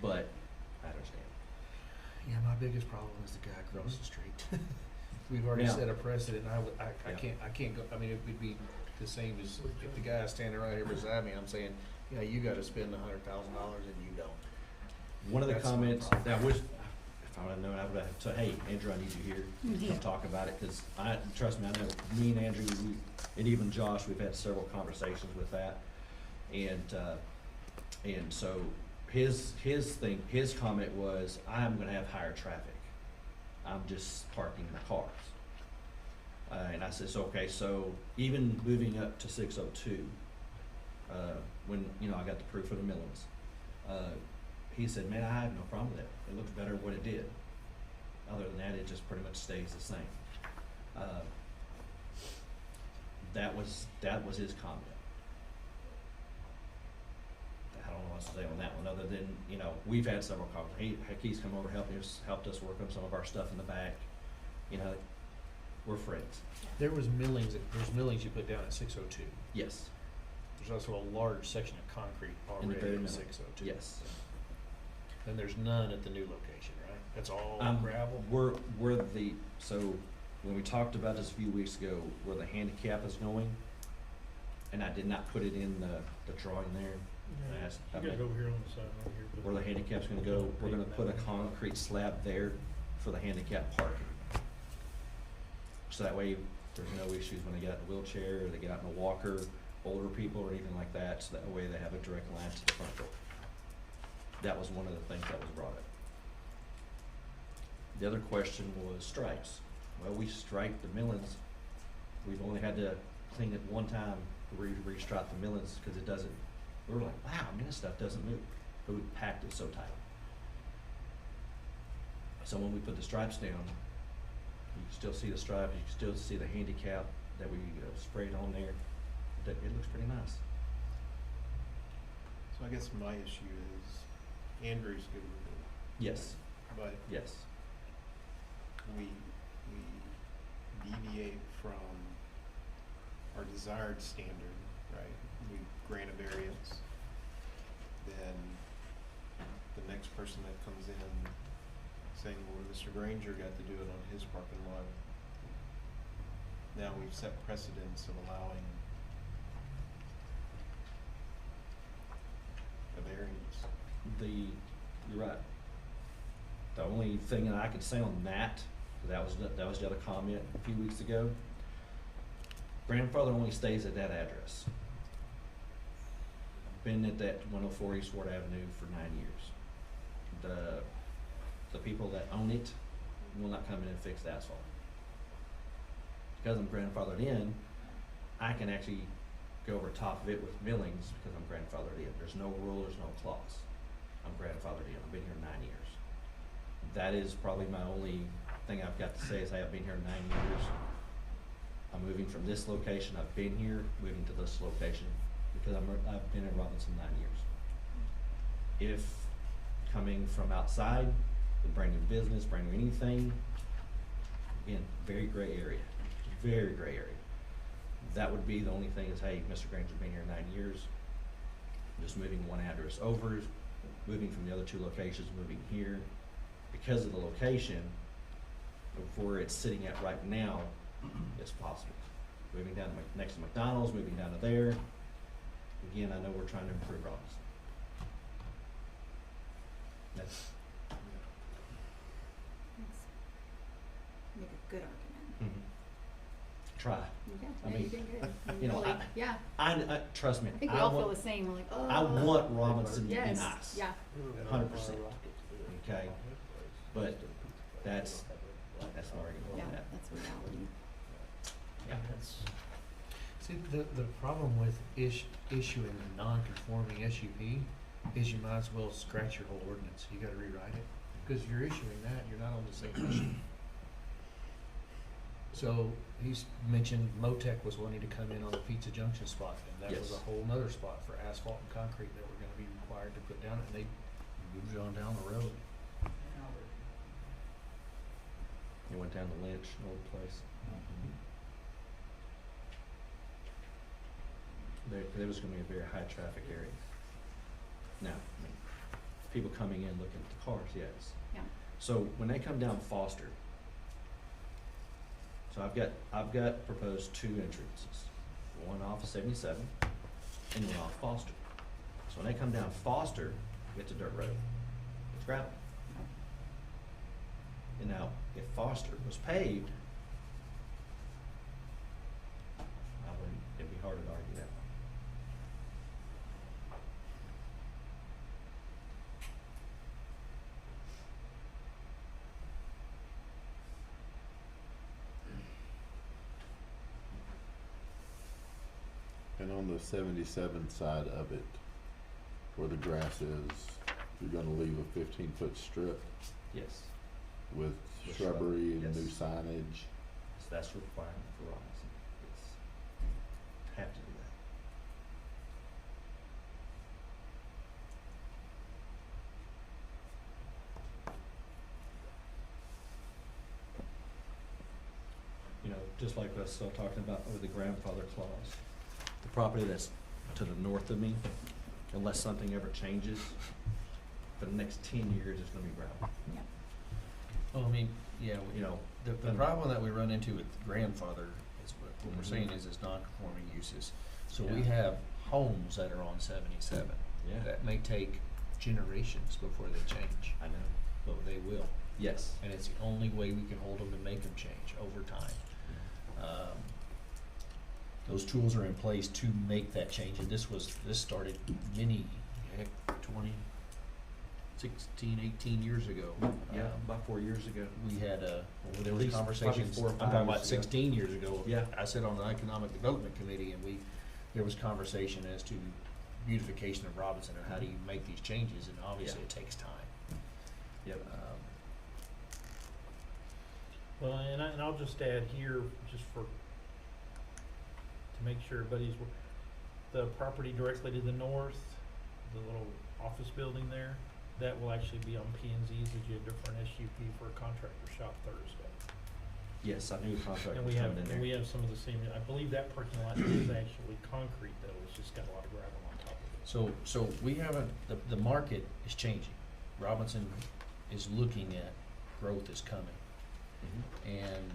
but, I understand. Yeah, my biggest problem is the guy across the street. We've already Now- set a precedent, and I Yeah. can't go, I mean, it would be the same as if the guy's standing right here beside me, I'm saying, yeah, you gotta spend $100,000 and you don't. One of the That's my comments, problem. that was, if I would've known, I would've said, hey, Andrew, I need you here, come talk about it, cause trust me, I know, me and Andrew, and even Josh, we've had several conversations with that. And so, his comment was, I'm gonna have higher traffic, I'm just parking my cars. And I says, okay, so even moving up to 602, when, I got the proof of the millings, he said, man, I have no problem with it. It looks better than what it did. Other than that, it just pretty much stays the same. That was his comment. I don't know what to say on that one, other than, we've had several conversations. He's come over, helped us work on some of our stuff in the back. We're friends. There's millings you put down at 602. Yes, There's also a large section of concrete in the already very at middle. 602. Yes. And there's none at the new location, right? That's all gravel? So when we talked about this a few weeks ago, where the handicap is going, and I did not put it in the drawing there. I asked- You gotta go over here on the side, over here. but- Where the handicap's gonna go, we're gonna put a concrete slab there for the handicap parking. So that way, there's no issues when they get out in a wheelchair, or they get out in a walker, older people or anything like that, so that way they have a direct line to the front door. That was one of the things that was brought up. The other question was stripes. Well, we striped the millings. We've only had to clean it one time, restripe the millings, because it doesn't, we were like, wow, this stuff doesn't move, but we packed it so tight. So when we put the stripes down, you can still see the stripe, you can still see the handicap that we sprayed on there. It looks pretty nice. So I guess my issue is Andrew's good with it, Yes, but yes. we deviate from our desired standard, right? We grant a variance, then the next person that comes in saying, well, Mr. Granger got to do it on his parking lot. Now we've set precedents of allowing a variance. You're right. The only thing that I could say on that was the other comment a few weeks ago. Grandfather only stays at that address. Been at that 104 East Ward Avenue for 9 years. The people that own it will not come in and fix the asphalt. Because I'm grandfathered in, I can actually go over top of it with millings because I'm grandfathered in. There's no rule, there's no clause. I'm grandfathered in. I've been here 9 years. That is probably my only thing I've got to say is I have been here 9 years. I'm moving from this location. I've been here, moving to this location because I've been in Robinson 9 years. If coming from outside, with brand new business, brand new anything, again, very gray area, very gray area. That would be the only thing is, hey, Mr. Granger's been here 9 years, just moving one address over, moving from the other two locations, moving here. Because of the location of where it's sitting at right now, it's possible. Moving down to next to McDonald's, moving down to there. Again, I know we're trying to improve Robinson. That's, Make a good argument. try. Yeah, I yeah, mean, you did good. you know, Really, yeah, I trust me. I think we all feel the same, we're like, oh. I want Robinson to be Yes, nice. yeah. 100%. Okay, but that's my argument Yeah, on that. that's reality. Yeah. See, the problem with issuing a non-conforming SUP is you might as well scratch your whole ordinance. You gotta rewrite it. Because if you're issuing that, you're not on the same issue. So he's mentioned Motec was wanting to come in on the Pizza Junction spot, and that was Yes. a whole nother spot for asphalt and concrete that we're gonna be required to put down, and they moved on down the road. It went down to Lynch, an old place. There was gonna be a very high traffic area. Now, I mean, people coming in looking at the cars, yes. Yeah. So when they come down Foster, so I've got proposed 2 entrances, one off of 77 and one off Foster. So when they come down Foster, it's a dirt road, it's gravel. And now, if Foster was paved, it'd be hard to argue that. And on the 77 side of it, where the grass is, you're gonna leave a 15-foot strip Yes, with With shrubbery and yes. new signage. so that's a requirement for Robinson. It's, have to do that. You know, just like us talking about with the grandfather clause, the property that's to the north of me, unless something ever changes, for the next 10 years, it's gonna be gravel. Well, I mean, yeah, You know, the problem that we run into with grandfather is what we're saying is non-conforming uses. So we Yeah. have homes that are on 77 yeah, that may take generations before they change, I know. but they will. Yes. And it's the only way we can hold them to make them change over time. Those tools are in place to make that change, and this started many, 16, 18 years ago. Yeah, about 4 years ago. We had, there At was least probably conversations, 4 or I'm 5 talking years about ago. 16 years ago. Yeah. I sat on the Economic Development Committee, and there was conversation as to beautification of Robinson and how do you make these changes, and obviously Yeah. it takes time. Yep. Well, and I'll just add here, just to make sure everybody's, the property directly to the north, the little office building there, that will actually be on P and Z's agenda for an SUP for a contractor shop Thursday. Yes, I knew a contractor And was we have, coming in there. and we have some of the same, I believe that parking lot is actually concrete though, it's just got a lot of gravel on top of it. So we haven't, the market is changing. Robinson is looking at growth is coming. Mhm. And,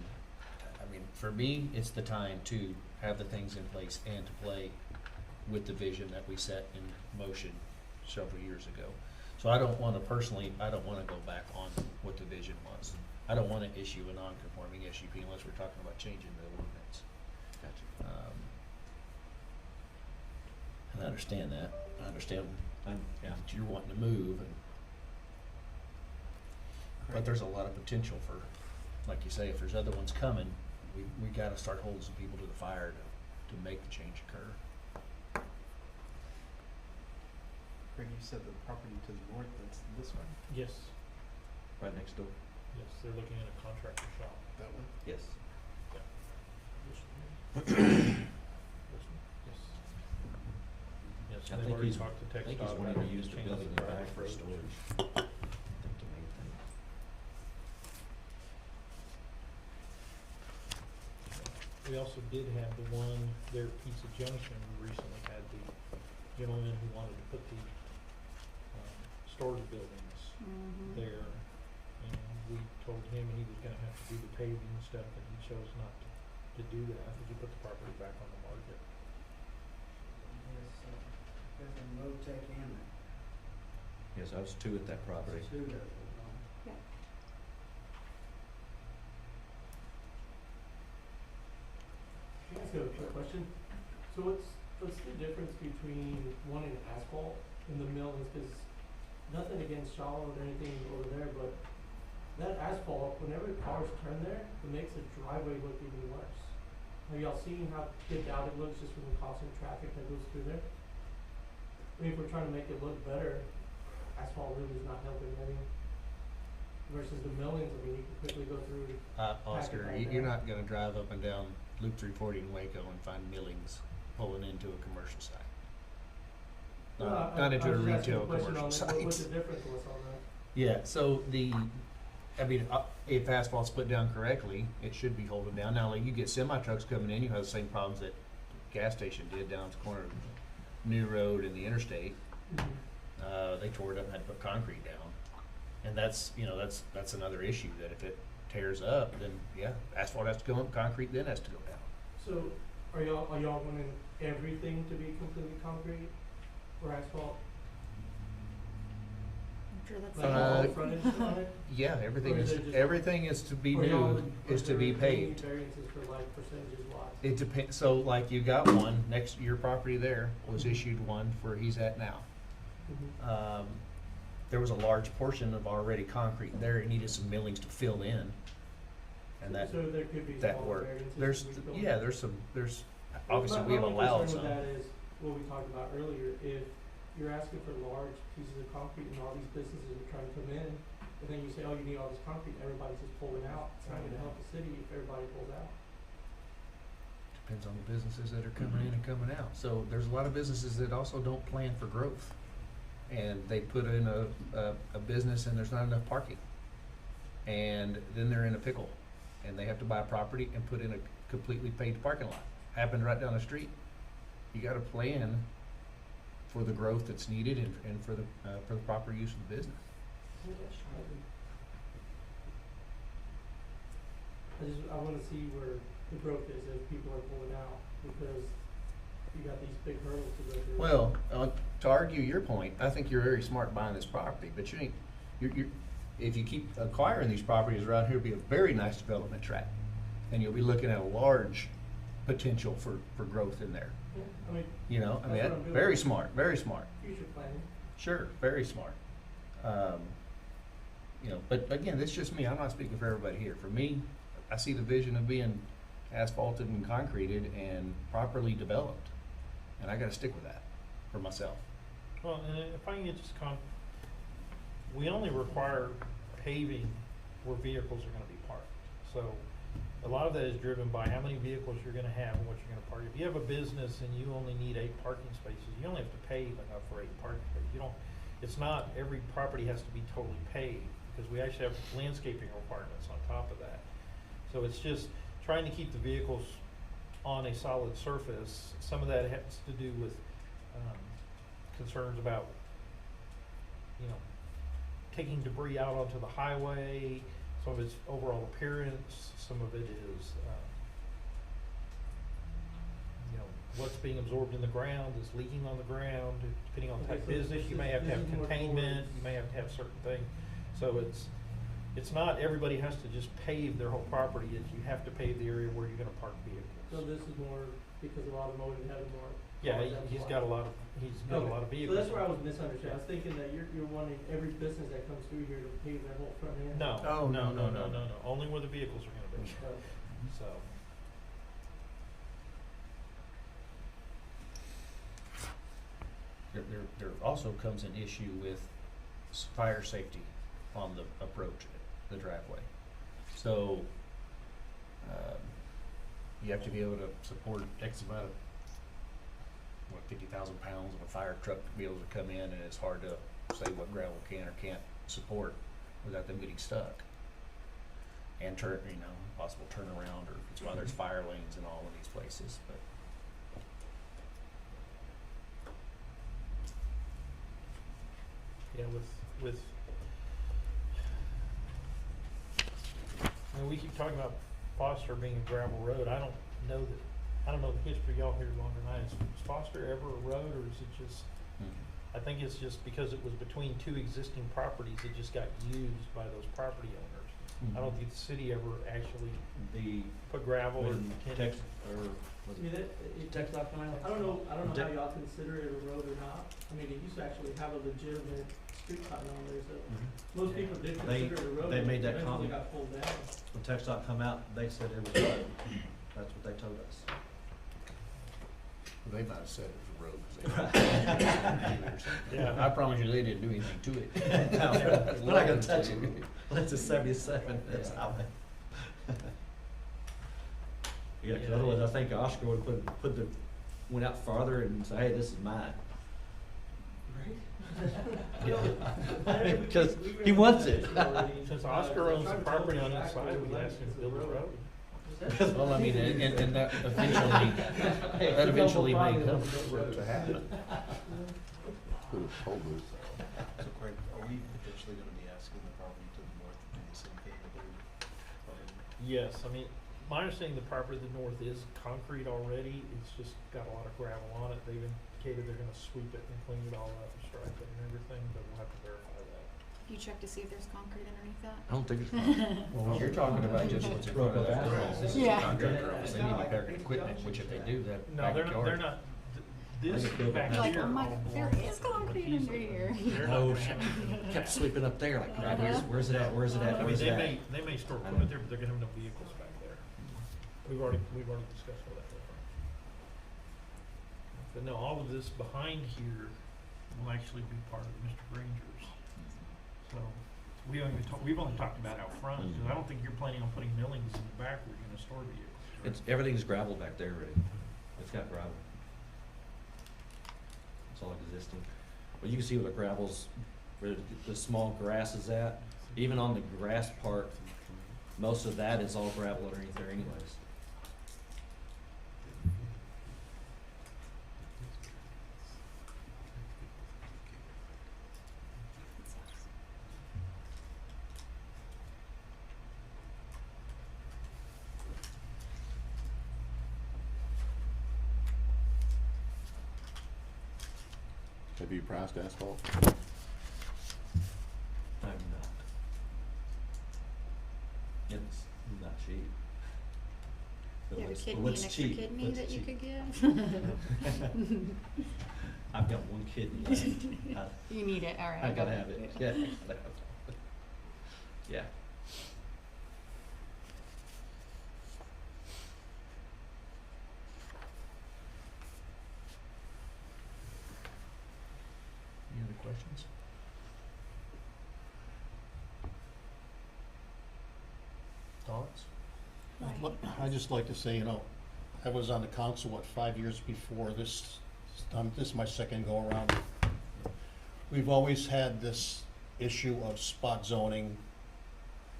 I mean, for me, it's the time to have the things in place and to play with the vision that we set in motion several years ago. So I don't wanna go back on what the vision was. I don't wanna issue a non-conforming SUP unless we're talking about changing the ordinance. Gotcha. And I understand that. I understand Yeah. that you're wanting to move, but there's a lot of potential for, like you say, if there's other ones coming, we gotta start holding some people to the fire to make the change occur. Craig, you said the property to the north, that's this one, Yes, Right next door. yes, they're looking at a contractor shop. that one? Yes. Yes, I they've think already he's- talked to I think TxDOT he's about wanting to it, use the change building in the the back private for road. storage. I think the main thing. We also did have the one there at Pizza Junction, we recently had the gentleman who wanted to put the, storage buildings Mm-hmm. there. And we told him he was gonna have to do the paving and stuff, and he chose not to do that. I think he put the property back on the market. There's a Motec in it. Yes, I was 2 at that property. Two of them. Can I ask you a quick question? So what's the difference between wanting asphalt in the mill is because nothing against Charlotte or anything over there, but that asphalt, whenever cars turn there, it makes the driveway look even worse. Have y'all seen how thick out it looks just from the constant traffic that goes through there? I mean, if we're trying to make it look better, asphalt really is not helping any. versus the millings, I mean, you can quickly go through. Oscar, Packet right you're there. not gonna drive up and down Loop 340 in Waco and find millings pulling into a commercial site. Not into a retail commercial site. What's the difference was on that? Yeah, so I mean, if asphalt's put down correctly, it should be holding down. Now, like, you get semi trucks coming in, you have the same problems that gas station did down at the corner of New Road and the interstate. They tore it up and had to put concrete down. And that's another issue, that if it tears up, then yeah, asphalt has to go up, concrete then has to go down. So, are y'all wanting everything to be completely concrete or asphalt? I'm sure that's. Like all the frontage on it? Yeah, everything Or is is, it just- everything is to be Or y'all new, would- is are to be there any paved. variances for like percentages wise? It depends, so like you got one, next to your property there was issued one where he's at now. Mhm. There was a large portion of already concrete there, it needed some millings to fill in. And that, So there could be that small worked. variances. There's, we don't- yeah, there's obviously My we have only allowed concern some. with that is what we talked about earlier, if you're asking for large pieces of concrete and all these businesses are trying to come in, and then you say, oh, you need all this concrete, and everybody's just pulling out, it's not gonna help the city if everybody pulls out. Depends on the businesses that are coming in and coming out. So there's a lot of businesses that also don't plan for growth. And they put in a business and there's not enough parking. And then they're in a pickle. And they have to buy property and put in a completely paved parking lot. Happened right down the street. You gotta plan for the growth that's needed and for the proper use of the business. I wanna see where the growth is if people are pulling out, because you got these big hurdles to go through. Well, to argue your point, I think you're very smart buying this property, but if you keep acquiring these properties around here, it'll be a very nice development tract. And you'll be looking at a large potential for growth in there. Yeah, I mean, That's what I'm doing. very smart, very smart. future planning. Sure, very smart. But again, that's just me. I'm not speaking for everybody here. For me, I see the vision of being asphalted and concreted and properly developed. And I gotta stick with that for myself. Well, and if I can get just we only require paving where vehicles are gonna be parked. So a lot of that is driven by how many vehicles you're gonna have and what you're gonna park. If you have a business and you only need 8 parking spaces, you only have to pave enough for 8 parking spaces. It's not, every property has to be totally paved, because we actually have landscaping requirements on top of that. So it's just trying to keep the vehicles on a solid surface. Some of that has to do with concerns about, taking debris out onto the highway. Some of it's overall appearance, some of it is, what's being absorbed in the ground, is leaking on the ground, depending on the type of Okay, so business, you this may is- have to this have is more containment, towards- you may have to have certain things. So it's not, everybody has to just pave their whole property, you have to pave the area where you're gonna park So vehicles. this is more because of automotive having more. Yeah, cars, that's he's why. got a lot of vehicles. So that's where I was misunderstanding. I was thinking that you're wanting every business that comes through here to pave their whole front end. No, Oh, no, no, no, no, no, no, only where the vehicles are gonna be, Oh. so. There also comes an issue with fire safety on the approach, the driveway. So, you have to be able to support X amount of, 50,000 pounds of a fire truck to be able to come in, and it's hard to say what gravel can or can't support without them getting stuck. And possible turnaround, or it's why there's fire lanes in all of these places, but. Yeah, with, we keep talking about Foster being a gravel road. I don't know the history, y'all here longer than I. Is Foster ever a road, or is it just, I think it's just because it was between 2 existing properties, it just got used by those property owners. I don't think the city ever actually put gravel or When intended. I mean, TxDOT come out? I don't know how Te- y'all consider it a road or not. I mean, it used to actually have a legitimate street sign on there, so most people did They- consider it a road. they but made that eventually comment. got pulled down. When TxDOT come out, they said it was a road. That's what they told us. They might might have said it was a road, 'cause they. Yeah. I promise you, they didn't do anything to it. We're not gonna touch it. That's a 77, that's highway. Yeah, 'cause otherwise I think Oscar would went out farther and say, hey, this is mine. Because he wants it. Since Oscar owns the property on each side, we asked him to build a road. Well, I mean, and that eventually may come to happen. Put a toll booth. So Craig, are we eventually gonna be asking the property to the north to do the same thing with their? Yes, I mean, my understanding, the property to the north is concrete already, it's just got a lot of gravel on it. They've indicated they're gonna sweep it and clean it all up and stripe it and everything, but we'll have to verify that. You check to see if there's concrete underneath that? I don't think it's. Well, you're talking about just what's in front of that house. This is a Yeah. contractor office. They need to park equipment, which if they do, that No, backyard. they're not, this back Like, here oh my, all there belongs is to what concrete he's under looking here. for. They're not Oh, gonna have it. kept sweeping up there, like, where's it at, where's it at, I mean, where's it they at? may store I equipment know. there, but they're gonna have no vehicles back there. We've already discussed all that with them. But no, all of this behind here will actually be part of Mr. Granger's. So, we've only talked about out front, because I don't think you're planning on putting millings in the back where you're gonna store vehicles. right? It's, everything's gravel back there already. It's got gravel. It's all existing. Well, you can see where the gravel's, where the small grass is at. Even on the grass part, most of that is all gravel underneath there anyways. Have you priced asphalt? I'm not. It's not cheap. But You have a what's- kidney, what's an extra cheap? kidney What's that you cheap? could give? I've got one kidney left. You need it, alright. I gotta have it, yeah, I gotta have it. Yeah. Any other questions? Thoughts? I'd just like to say, you know, I was on the council, 5 years before this, this is my second go-around. We've always had this issue of spot zoning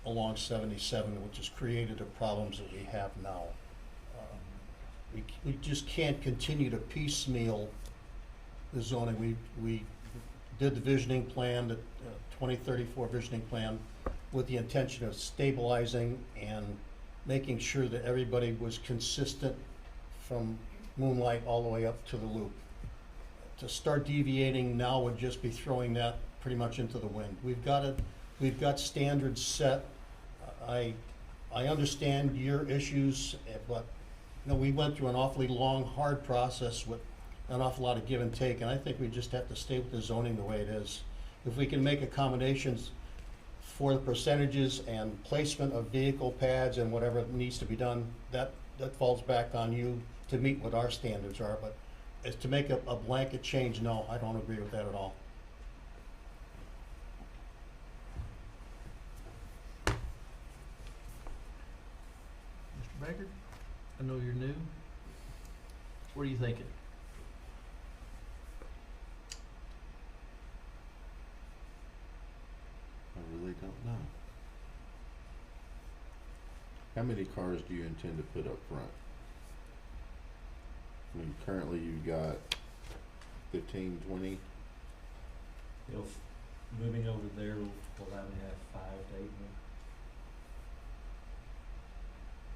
along 77, which has created the problems that we have now. We just can't continue to piecemeal the zoning. We did the visioning plan, the 2034 visioning plan, with the intention of stabilizing and making sure that everybody was consistent from Moonlight all the way up to the loop. To start deviating now would just be throwing that pretty much into the wind. We've got standards set. I understand your issues, but you know, we went through an awfully long, hard process with an awful lot of give and take, and I think we just have to stay with the zoning the way it is. If we can make accommodations for the percentages and placement of vehicle pads and whatever needs to be done, that falls back on you to meet what our standards are, but as to make a blanket change, no, I don't agree with that at all. Mr. Baker, I know you're new. What are you thinking? I really don't know. How many cars do you intend to put up front? I mean, currently you've got 15, 20. Moving over there will allow me to have 5 to 8 more.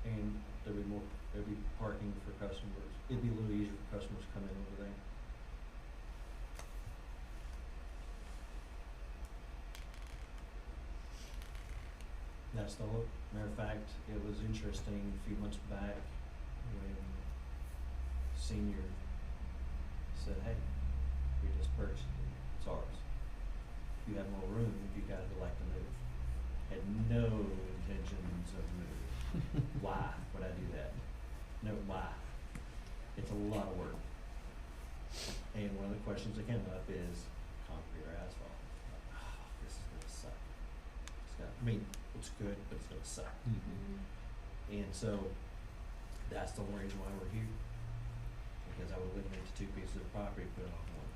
And there'll be parking for customers. It'd be a little easier for customers to come in over there. That's the whole, matter of fact, it was interesting a few months back when Senior said, hey, we just purchased it, it's ours. You have more room if you guys would like to move. Had no intentions of moving. Why would I do that? No, why? It's a lot of work. And one of the questions that came up is concrete or asphalt. This is gonna suck. It's got, I mean, it's good, but it's gonna suck. And so, that's the only reason why we're here. Because I would eliminate the two pieces of property, put it on one.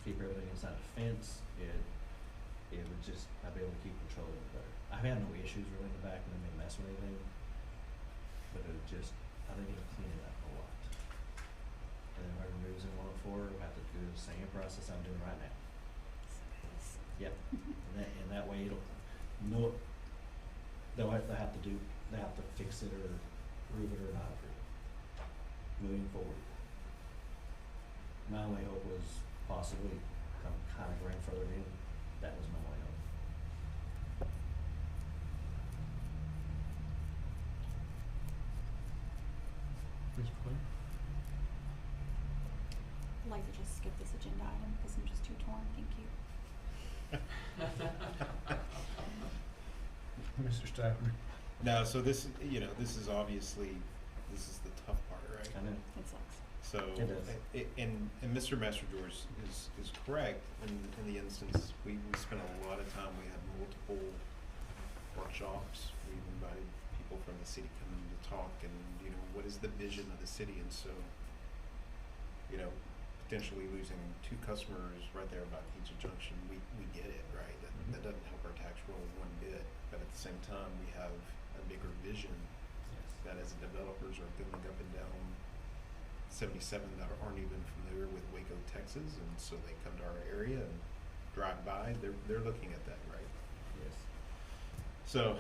Keep everything inside the fence, it would just, I'd be able to keep control of it better. I've had no issues really in the back, and I didn't mess with anything. But it would just, I think it'll clean it up a lot. And then whoever moves in 104 will have to do the same process I'm doing right now. Yep, and that way it'll, no, they'll have to fix it or approve it or not approve it, moving forward. My only hope was possibly, I'm kinda grandfathered in, that was my only hope. Ms. McLean? I'd like to just skip this agenda item because I'm just too torn, thank you. Mr. Stiver? No, so this, you know, this is obviously, this is the tough part, right? I know. It sucks. So, It does. and Mr. Masterdoors is correct in the instance, we spent a lot of time, we had multiple workshops, we invited people from the city coming to talk and, you know, what is the vision of the city, and so, you know, potentially losing 2 customers right there about Pizza Junction, we get it, right? That doesn't help our tax roll one bit, but at the same time, we have a bigger vision that as developers are going up and down 77 that aren't even familiar with Waco, Texas, and so they come to our area and drive by, they're looking at that, right? Yes. So,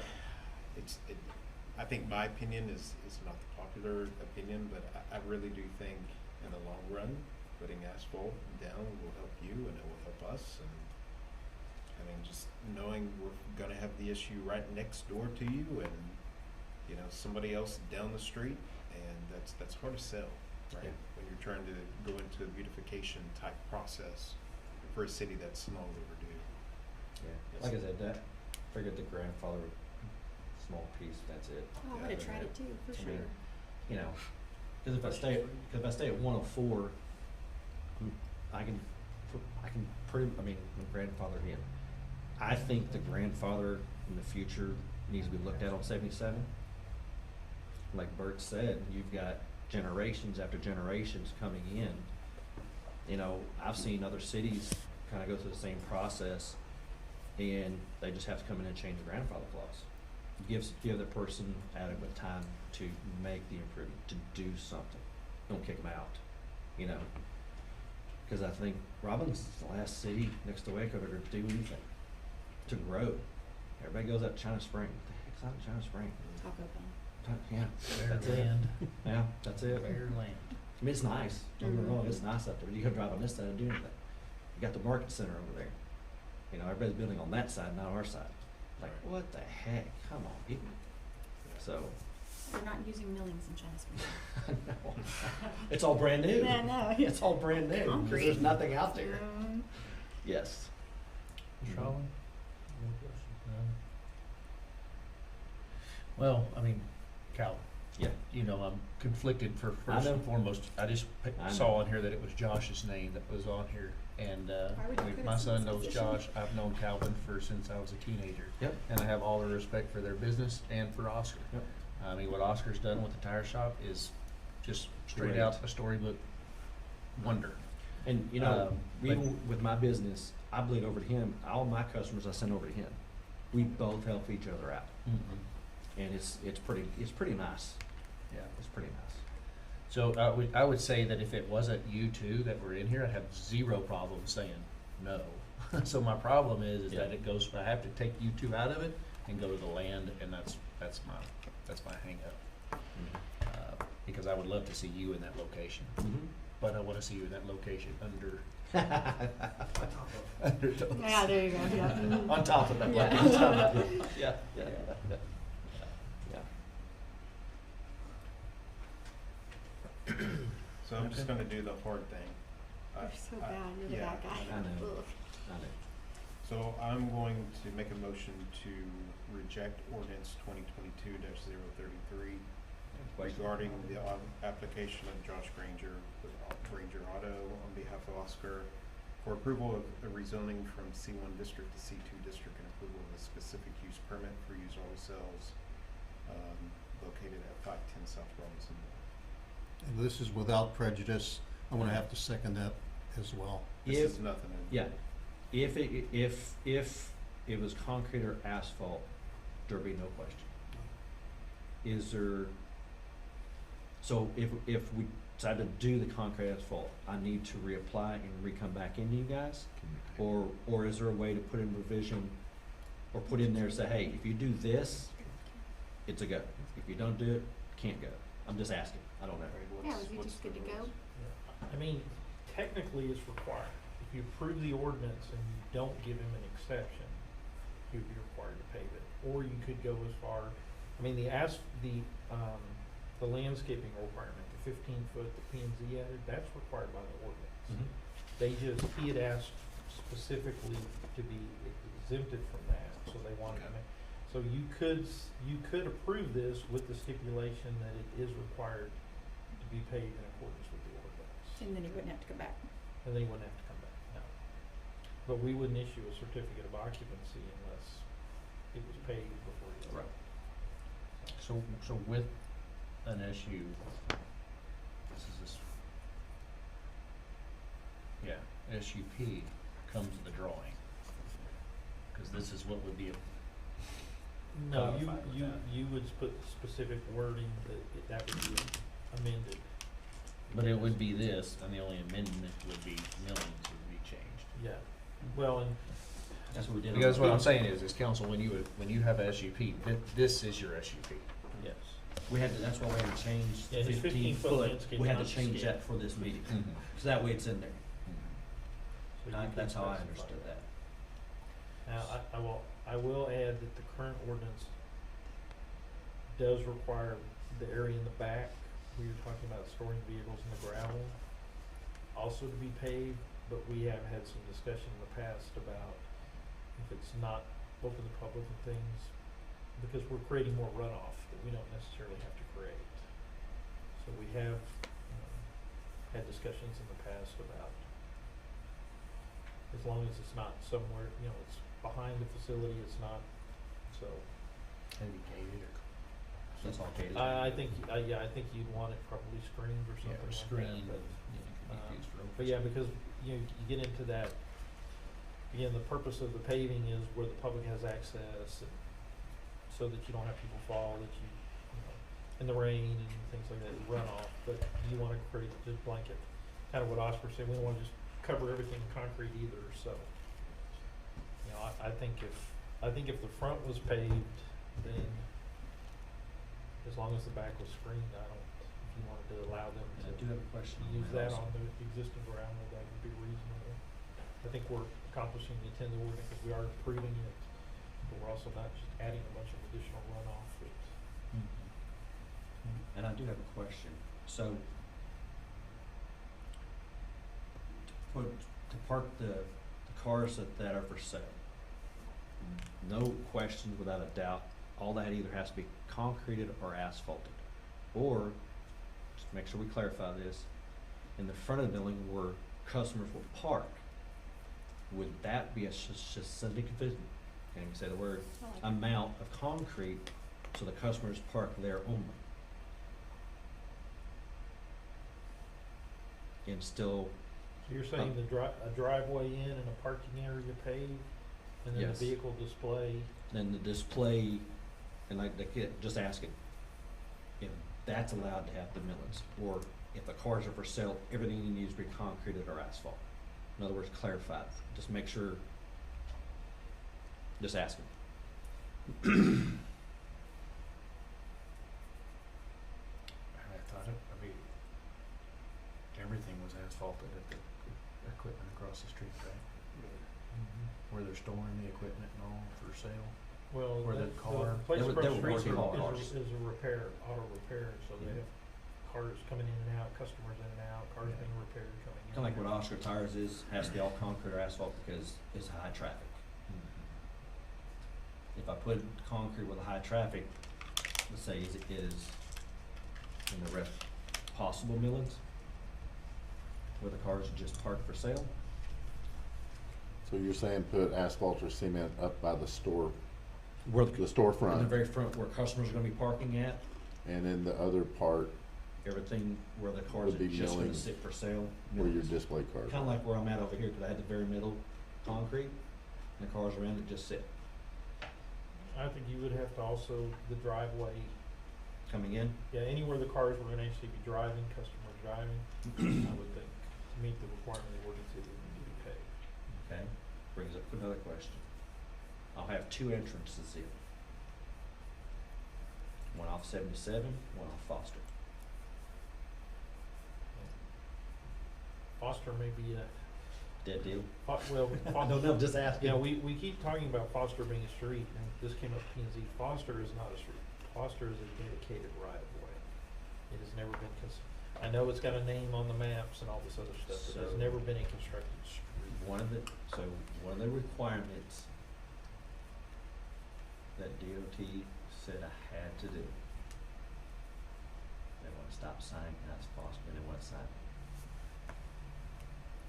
I think my opinion is not the popular opinion, but I really do think in the long run, putting asphalt down will help you and it will help us, and I mean, just knowing we're gonna have the issue right next door to you and, you know, somebody else down the street, and that's hard to sell, right? Yeah. When you're trying to go into a beautification type process for a city that's long overdue. Yeah, like I said, that, figured the grandfather, small piece, that's it. Oh, I would have tried it too, for I mean, sure. You know, cause if I stay at 104, I can grandfather in. I think the grandfather in the future needs to be looked at on 77. Like Bert said, you've got generations after generations coming in. You know, I've seen other cities kinda go through the same process, and they just have to come in and change the grandfather clause. Give the person adequate time to make the improvement, to do something. Don't kick them out, you know? Cause I think Robbins is the last city next to Waco to do anything, to grow. Everybody goes out to China Spring. What the heck's out in China Spring? Taco Bell. Yeah, that's it. land. Yeah, that's it. Bare land. I mean, it's nice, don't get me wrong, it's nice up there, but you gotta drive on this side and do anything. You got the market center over there. You know, everybody's building on that side, not our side. Like, what the heck? Come on, people. So, They're not using millions in China Spring. no. It's all brand new. Yeah, I know. It's all brand new. Concrete. There's nothing out there. Um, Yes. Mr. Holland? Any questions? No? Well, I mean, Cal, Yeah. you know, I'm conflicted for I first know. and foremost. I just I know. saw on here that it was Josh's name that was on here. And Why would you put my us in son this knows position? Josh. I've known Calvin since I was a teenager. Yep. And I have all the respect for their business and for Oscar. Yep. I mean, what Oscar's done with the tire shop is just straight Great. out a storybook wonder. And, you know, but- even with my business, I bleed over to him. All my customers I send over to him. We both help each other out. And it's pretty nice. Yeah. It's pretty nice. So I would say that if it wasn't you two that were in here, I'd have zero problem saying no. So my problem is that Yeah. it goes, I have to take you two out of it and go to the land, and that's my hang up. Because I would love to see you in that location, but I wanna see you in that location under those. Yeah, there you go, yeah. On top of that, Yeah. on top of it. Yeah. So I'm just Okay. gonna do the hard thing. You're so bad, you're the yeah, bad guy. I know. Ugh. I know. So I'm going to make a motion to reject ordinance 2022-033 Question? regarding the application of Josh Granger with Granger Auto on behalf of Oscar for approval of the rezoning from C1 district to C2 district and approval of a specific use permit for used auto sales located at 510 South Robinson. And this is without prejudice. I'm gonna have to second that as well. This If- is nothing. Yeah, if it was concrete or asphalt, there'd be no question. Is there, so if we decide to do the concrete asphalt, I need to reapply and re-come back into you guys? Or is there a way to put in revision, or put in there, say, hey, if you do this, it's a go. If you don't do it, can't go. I'm just asking, I don't know. Yeah, was you just good to go? I mean, technically it's required. If you approve the ordinance and you don't give him an exception, he would be required to pave it. Or you could go as far, I mean, the landscaping requirement, the 15-foot, the P and Z added, that's required by the ordinance. He had asked specifically to be exempted from that, so they wanted to make, so you could approve this with the stipulation that it is required to be paid in accordance with the ordinance. And then he wouldn't have to come back. And then you wouldn't have to come back, no. But we wouldn't issue a certificate of occupancy unless it was paid before you. Right. So with an SU, SUP comes with the drawing. Cause this is what would be No, codified with that. you would put specific wording that would be amended. But it would be this, and the only amendment would be millings would be changed. Yeah, well, and That's what we did. Because what I'm saying is council, when you have a SUP, this is your SUP. yes. We had to, that's why we had to change Yeah, his 15 15-foot foot, landscape we had to not change scale. that for this meeting, so that way it's in there. So you can That's how I specify understood that. Now, I will add that the current ordinance does require the area in the back, where you're talking about storing vehicles in the gravel, also to be paved, but we have had some discussion in the past about if it's not open to public and things, because we're creating more runoff that we don't necessarily have to create. So we have, had discussions in the past about, as long as it's not somewhere, it's behind the facility, it's not, so. Can it be gated or? That's all gated. I think you'd want it probably screened or something like that, Screened, but, and it could be used for open but yeah, space. because, you get into that, again, the purpose of the paving is where the public has access, and so that you don't have people fall, that you in the rain and things like that, run off, but you wanna create just blanket, kinda what Oscar said, we don't wanna just cover everything in concrete either, so. I think if the front was paved, then as long as the back was screened, if you wanted to allow them And I to do have a question. use that on the existing gravel, that would be reasonable. I think we're accomplishing the intent of the ordinance, because we are improving it, but we're also not just adding a bunch of additional runoff that. And I do have a question. So, to park the cars that are for sale, no question, without a doubt, all that either has to be concreted or asphalted. Or, just make sure we clarify this, in the front of the building where customers will park, would that be a significant, can't even say the word, amount of concrete so the customers park there only? And still, So you're saying a driveway in and a parking area paved, and then Yes. the vehicle display? then the display, and like the kid, just asking, if that's allowed to have the millings, or if the cars are for sale, everything needs to be concreted or asphalt. In other words, clarified, just make sure, just asking. Everything was asphalted at the equipment across the street, right? Where they're storing the equipment and all for sale. Well, Or the car. place They across were the street working cars. is a repair, auto repair, so they have cars coming in and out, customers in and out, cars being repaired, coming in. Kinda like what Oscar Tires is, has to be all concrete or asphalt because it's high traffic. If I put concrete with a high traffic, let's say is And the rest possible millings, where the cars are just parked for sale. So you're saying put asphalt or cement up by the store, Where the in the storefront, very front where customers are gonna be parking at, and in the other part everything where the cars Would are be just gonna millings. sit for sale. where your millings. display cars Kinda are. like where I'm at over here, cause I had the very middle concrete, and the cars around it just sit. I think you would have to also, the driveway, Coming in, yeah, anywhere the cars were gonna actually be driving, customers driving, I would think, to meet the requirement of the ordinance, it would need to be paved. okay, brings up another question. I'll have two entrances here. One off 77, one off Foster. Foster may be a, Dead deal? well, I don't know, I'm just asking. yeah, we keep talking about Foster being a street, and this came up P and Z. Foster is not a street. Foster is a dedicated right of way. It has never been I know it's got a name on the maps and all this other stuff, but it's So- never been a constructed street. One of the requirements that DOT said I had to do. They want a stop sign, that's Foster, they want a sign.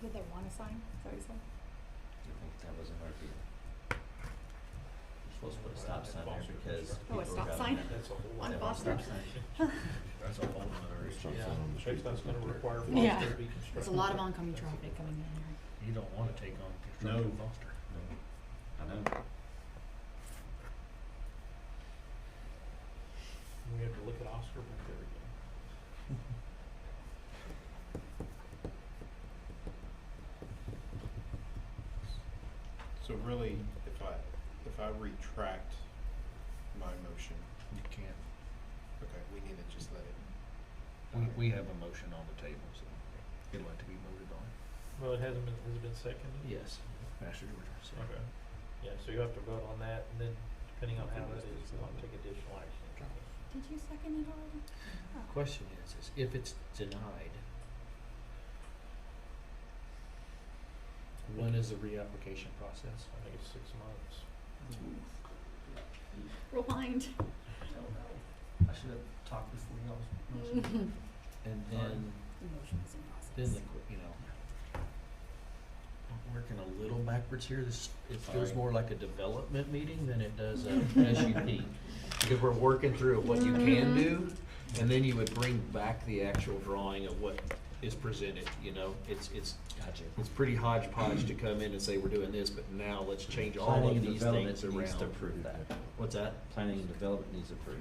Did they want a sign? Is that what you said? I think that was in our deal. You're supposed to put a stop sign there because Oh, a people are stop driving sign? down there. That's a whole On They lot. want a stop Foster? sign. That's a whole nother There's issue. some Yeah, sign on the street that's that's gonna not require there. Yeah. Foster to be constructed. There's a lot of oncoming traffic coming in there. You don't wanna take on construction No. Foster. No, I know. We have to look at Oscar back there again. So really, if I retract my motion, You can't. okay, we need to just let it. We have a motion on the table, so it'll have to be voted on. Well, has it been seconded? Yes. Master George, so. Okay. Yeah, so you have to vote on that, and then depending on how that is, you'll take additional action. Did you second it already? Question is if it's denied, when is the reapplication process? I think it's 6 months. Rewind. I should have talked before y'all's motion. And then, Emotions and then process. the, you know, I'm working a little backwards here. It feels Sorry. more like a development meeting than it does a SUP. Because we're working through what you can do, and then you would bring back the actual drawing of what is presented, you know? It's Gotcha. pretty hodgepodge to come in and say, we're doing this, but now let's change all Planning of and these development things needs to around. approve that. What's that? Planning and development needs to approve.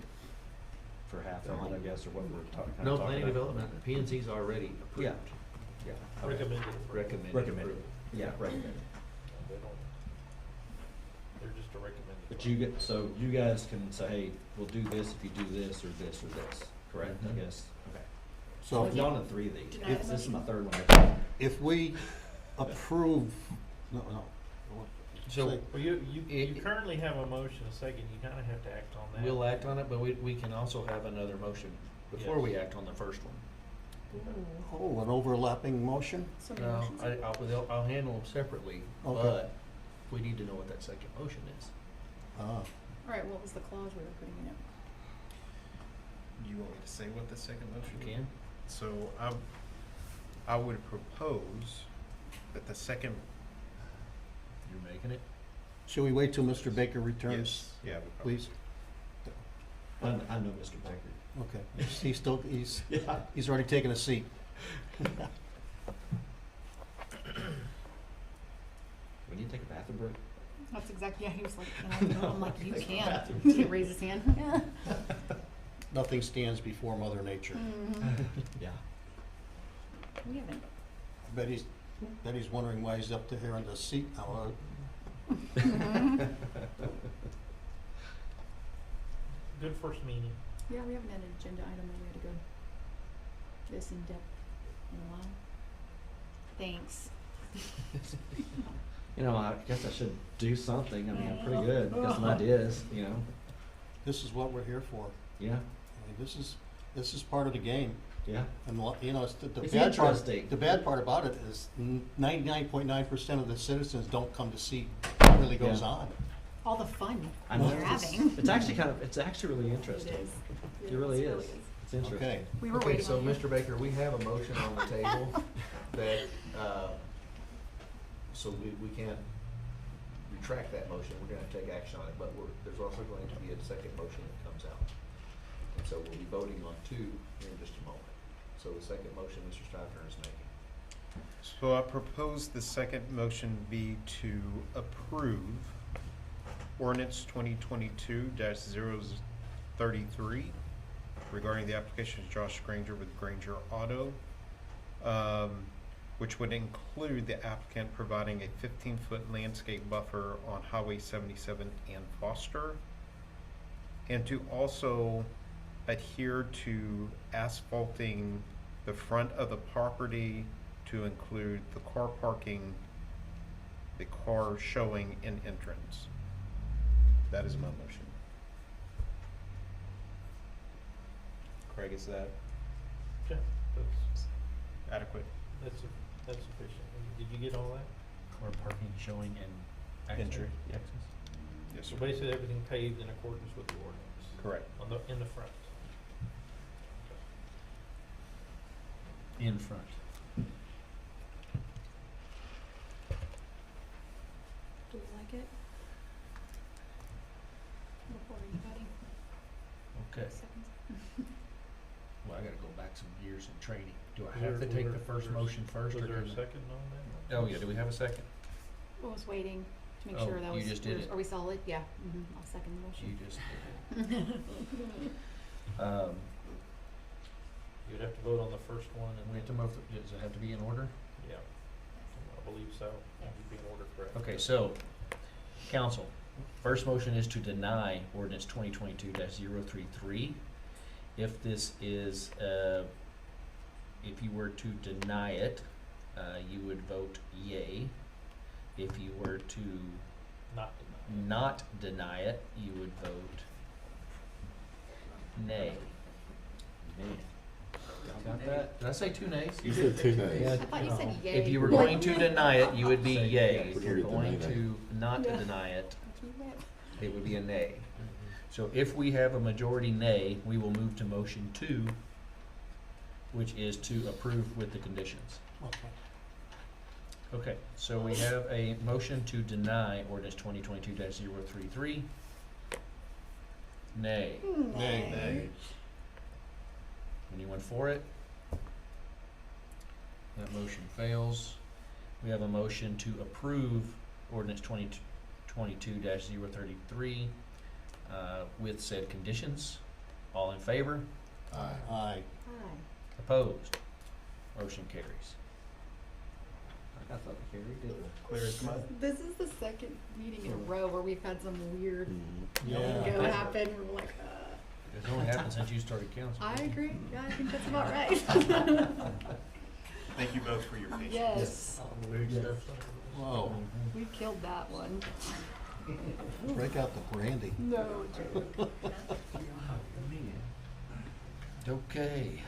For half of it, I guess, or what we're talking, No, planning development, P and Z's already approved. Yeah. Yeah. okay. Recommended. Recommended. Recommended. approval. Yeah, recommended. They don't, they're just a recommended. But you get, so you guys can say, hey, we'll do this if you do this or this or this, correct, Mhm. I guess? Okay. So I've gone to 3 of these. Deny the This is my motion? 3rd one. if we approve, no. So Say- Well, you It- currently have a motion, a second, you kinda have to act on that. we'll act on it, but we can also have another motion before Yes. we act on the first one. Oh, an overlapping motion? So many No, motions. I'll handle them separately, Okay. but we need to know what that second motion is. Ah, Alright, what was the clause we were putting in it? You want me to say what the second motion You is? can? So I would propose that the second, You're making it? should we wait till Mr. Baker returns, yes, yeah, we probably. please? I know Mr. Baker. Okay, he's still, Yeah. he's already taken a seat. We need to take a bathroom break. That's exactly, yeah, he was like, I'm like, you Take a can't. bathroom. He raised his hand. Yeah. Nothing stands before Mother Nature. Mhm. Yeah. We haven't. Bet he's wondering why he's up to here in the seat now. Good first meeting. Yeah, we haven't had an agenda item where we had to go this in depth in a while. Thanks. You know, I guess I should do something. I mean, I'm pretty good. Got some ideas, you know? This is what we're here for. Yeah, I mean, this is part of the game. yeah. And, you know, it's the It's bad part, interesting. the bad part about it is 99.9% of the citizens don't come to see what really goes Yeah. on. All the fun I know. we're having. It's actually really It interesting. is. It really is. It's interesting. Okay. We were Okay, waiting so on you. Mr. Baker, we have a motion on the table that, so we can't retract that motion, we're gonna have to take action on it, but there's also going to be a second motion that comes out. And so we'll be voting on two here in just a moment. So the second motion Mr. Stifner is making. So I propose the second motion be to approve ordinance 2022-033 regarding the application of Josh Granger with Granger Auto, which would include the applicant providing a 15-foot landscape buffer on Highway 77 and Foster, and to also adhere to asphalting the front of the property to include the car parking, the car showing and entrance. That is my motion. Craig, is that Okay, that's, adequate? that's sufficient. Did you get all that? Car parking, showing, and access. Entry. Access. Yes, So sir. basically everything paved in accordance with the ordinance. Correct. In the front. In front. Do you like it? Before anybody Okay. seconds. Well, I gotta go back some years in training. Do I Was have to there- take was the there- first was there- motion first? Was or there a do we- second on that? Oh, yeah, do we have a second? I was waiting to make Oh, sure that you was, just did it. are we solid? Yeah, I'll second the You motion. just did it. You'd have to vote on the first one and We have to then, move, does it have to be in order? yeah, I believe so. It would be in order, correct? Okay, so, council, first motion is to deny ordinance 2022-033. If this is, if you were to deny it, you would vote yay. If you were to Not denied. not deny it, you would vote nay. Y'all got that? Did I say two nays? You said two nays. I thought you said yay. If you were going to deny it, you would be Say yay. yay. If you're We're gonna going deny to not Yeah. deny it, Keep it. it would be a nay. Mhm. So if we have a majority nay, we will move to motion two, which is to approve with the conditions. Okay. Okay, so we have a motion to deny ordinance 2022-033. Nay. Nay. Anyone for it? That motion fails. We have a motion to approve ordinance 2022-033 with said conditions. All in favor? Aye. Aye. Hi. Opposed? Motion carries. I thought we carried, didn't we? Clear as mud. This is the second meeting in a row where we've had some weird Yeah. go happen. We're like, It's only happened since you started council. I agree. Yeah, I think that's about right. Thank you both for your patience. Yes, Weird stuff. Whoa, we killed that one. break out the brandy. No joke. Okay.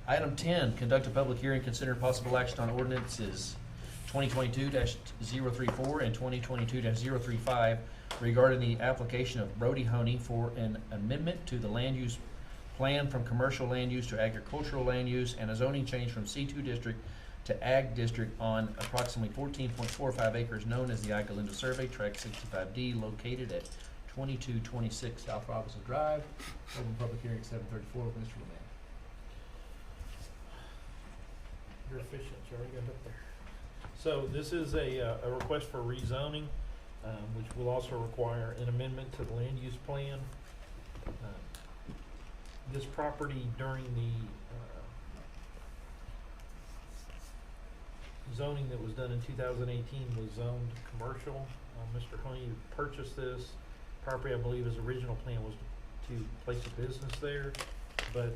Item 10, conduct a public hearing, consider possible action on ordinances 2022-034 and 2022-035 regarding the application of Brody Honey for an amendment to the land use plan from commercial land use to agricultural land use and a zoning change from C2 district to Ag district on approximately 14.45 acres known as the Igalunda Survey, Tract 65D, located at 2226 South Robinson Drive. Open public hearing at 7:34 with Mr. Lemay. You're efficient, you already got up there. So this is a request for rezoning, which will also require an amendment to the land use plan. This property during the zoning that was done in 2018 was zoned commercial. Mr. Honey purchased this property, I believe his original plan was to place a business there, but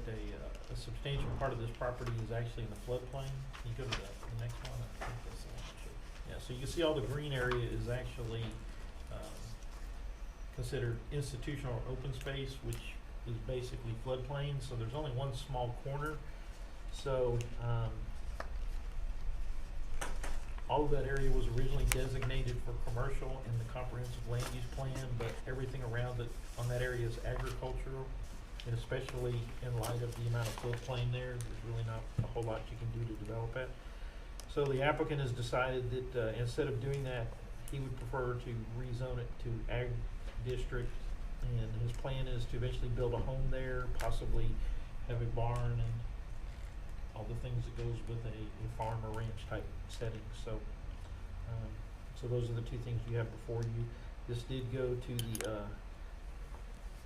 a substantial part of this property is actually in the floodplain. Can you go to the next one? I think that's the one that should. Yeah, so you can see all the green area is actually considered institutional or open space, which is basically floodplain, so there's only one small corner. So all of that area was originally designated for commercial in the comprehensive land use plan, but everything around it on that area is agricultural. and especially in light of the amount of floodplain there, there's really not a whole lot you can do to develop it. So the applicant has decided that, instead of doing that, he would prefer to rezone it to ag district, and his plan is to eventually build a home there, possibly have a barn and all the things that goes with a farm or ranch type setting. So those are the two things you have before you. This did go to the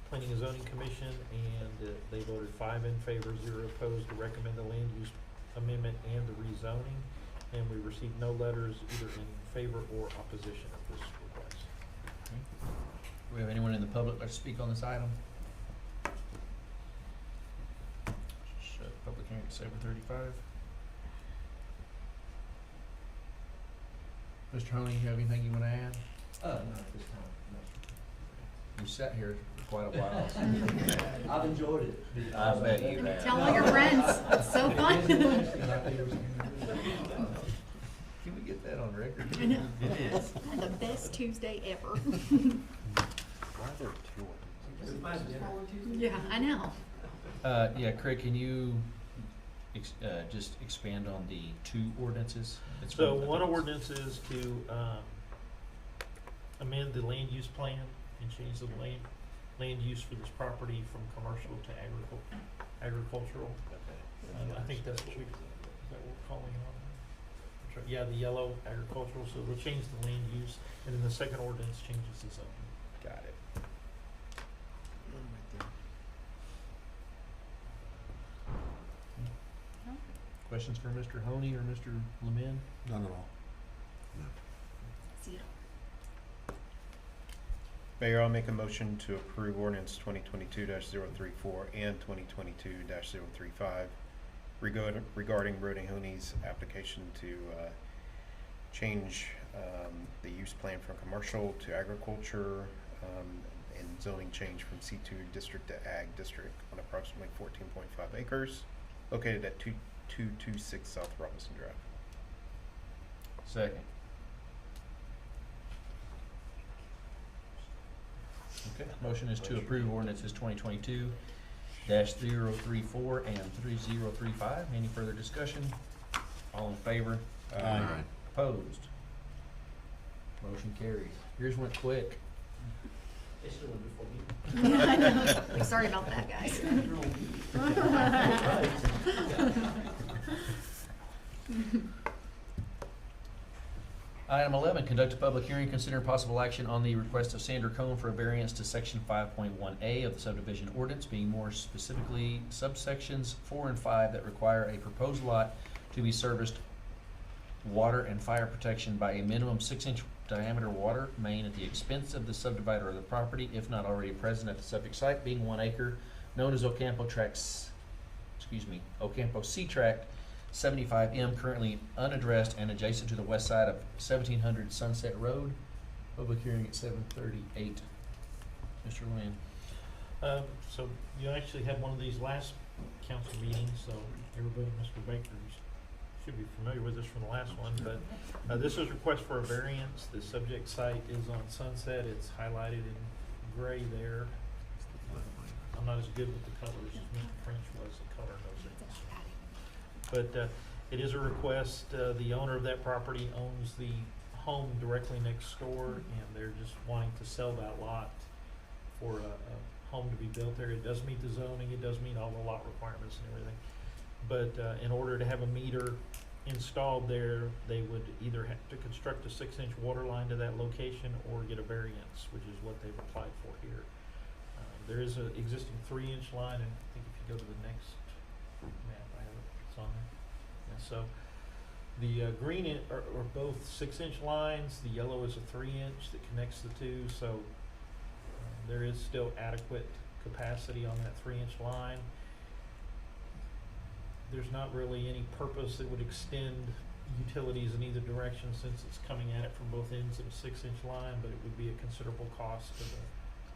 Planning and Zoning Commission, and they voted 5 in favor, 0 opposed to recommend the land use amendment and the rezoning. And we received no letters either in favor or opposition of this request. Do we have anyone in the public like to speak on this item? Shut public hearing at 7:35. Mr. Honey, you have anything you want to add? Not at this time, You sat here for quite a while. no. I've enjoyed it. I bet you have. Tell all your friends, it's so fun. Can we get that on record? I know. It is. The best Tuesday ever. Why are there two of them? Yeah, I know. Yeah, Craig, can you just expand on the 2 ordinances? It's So from- one ordinance is to amend the land use plan and change the land use for this property from commercial to agricultural. I think that's what we're calling on. Yeah, the yellow agricultural, so we'll change the land use, and then the second ordinance changes the zone. Got it. Questions for Mr. Honey or Mr. Lemin? None at all. See ya. Mayor, I'll make a motion to approve ordinance 2022-034 and 2022-035 regarding Brody Honey's application to change the use plan from commercial to agriculture, and zoning change from C2 district to ag district on approximately 14.5 acres located at 2226 South Robinson Drive. Second. Okay, motion is to approve ordinances 2022-034 and 3035. Any further discussion? All in favor? Aye. Opposed? Motion carries. Yours went quick. They should have went before me. Yeah, I know. Sorry about that, guys. Item 11, conduct a public hearing, consider possible action on the request of Sandra Cohn for a variance to section 5.1A of the subdivision ordinance, being more specifically subsections 4 and 5 that require a proposed lot to be serviced water and fire protection by a minimum 6-inch diameter water main at the expense of the subdivider of the property, if not already present at the subject site, being 1 acre, known as Ocampo C Tract 75M, currently unaddressed and adjacent to the west side of 1700 Sunset Road. Public hearing at 7:38. Mr. Lynn. So you actually had one of these last council meetings, so everybody, Mr. Baker should be familiar with this from the last one, but this is a request for a variance. The subject site is on Sunset. It's highlighted in gray there. I'm not as good with the colors as Mr. French was, the color knows it. But it is a request. The owner of that property owns the home directly next door, and they're just wanting to sell that lot for a home to be built there. It does meet the zoning, it does meet all the lot requirements and everything. But in order to have a meter installed there, they would either have to construct a 6-inch water line to that location or get a variance, which is what they've applied for here. There is an existing 3-inch line, and I think if you go to the next map, I have it, it's on there. And so the green are both 6-inch lines. The yellow is a 3-inch that connects the two, so there is still adequate capacity on that 3-inch line. There's not really any purpose that would extend utilities in either direction since it's coming at it from both ends of a 6-inch line, but it would be a considerable cost to the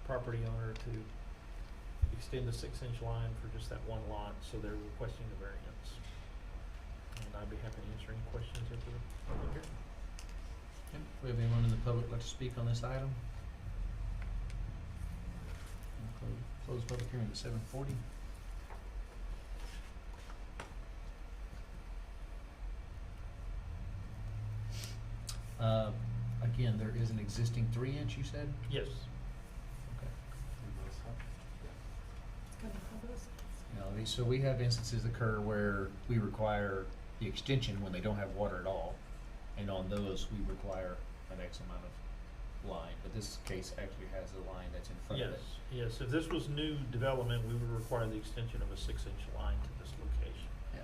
property owner to extend the 6-inch line for just that one lot, so they're requesting the variance. And I'd be happy to answer any questions after the public hearing. Okay. Do we have anyone in the public like to speak on this item? Close public hearing at 7:40. Again, there is an existing 3-inch, you said? Yes. Okay. So we have instances occur where we require the extension when they don't have water at all. And on those, we require an X amount of line, but this case actually has a line that's in front of Yes, it. yes. If this was new development, we would require the extension of a 6-inch line to this location. Yeah.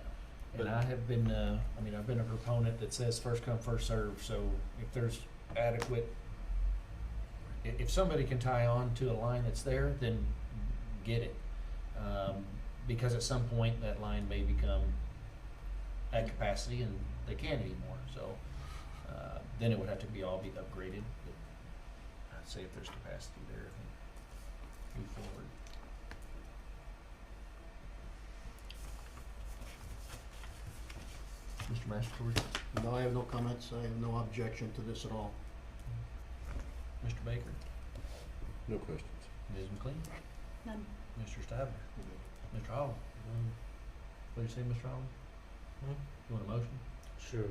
But- And I have been, I've been a proponent that says first come, first serve, so if there's adequate, if somebody can tie on to a line that's there, then get it. Because at some point, that line may become at capacity and they can't anymore, so, then it would have to be upgraded. But I'd say if there's capacity there, then move forward. Mr. Masterford? No, I have no comments. I have no objection to this at all. Mr. Baker? No questions. Ms. McLean? None. Mr. Stabler? Mr. Hall? What do you say, Mr. Hall? Hmm? You want a motion? Sure.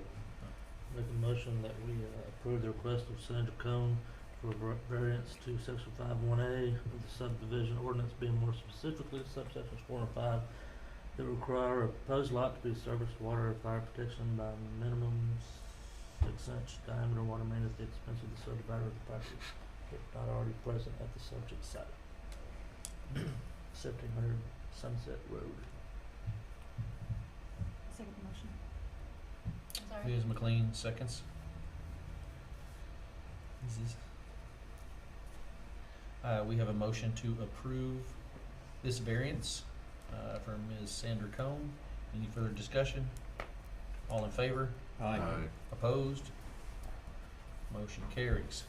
Make a motion that we approve the request of Sandra Cone for variance to section 5(1)(a) of the subdivision ordinance, being more specifically subsections 4 and 5, that require a proposed lot to be serviced with water or fire protection by minimum 6-inch diameter water main at the expense of the subdivider of the property, if not already present at the subject site. 1700 Sunset Road. Second motion. Sorry. Ms. McLean, seconds. We have a motion to approve this variance from Ms. Sandra Cone. Any further discussion? All in favor? Aye. Opposed? Motion carries.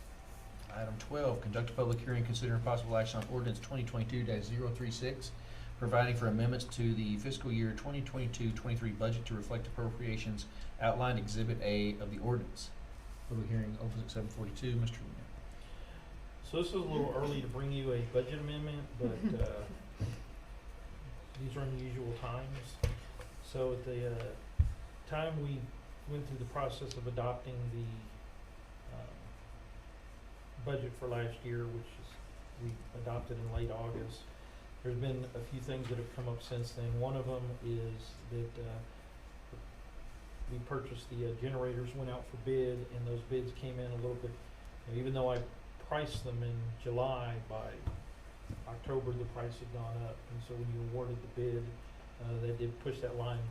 Item 12, conduct a public hearing, consider possible action on ordinance 2022-036, providing for amendments to the fiscal year 2022-23 budget to reflect appropriations outlined Exhibit A of the ordinance. Public hearing opens at 7:42. Mr. So this is a little early to bring you a budget amendment, but these are unusual times. So at the time we went through the process of adopting the budget for last year, which is we adopted in late August, there's been a few things that have come up since then. One of them is that we purchased the generators, went out for bid, and those bids came in a little bit, even though I priced them in July, by October the price had gone up, and so when you awarded the bid, they did push that line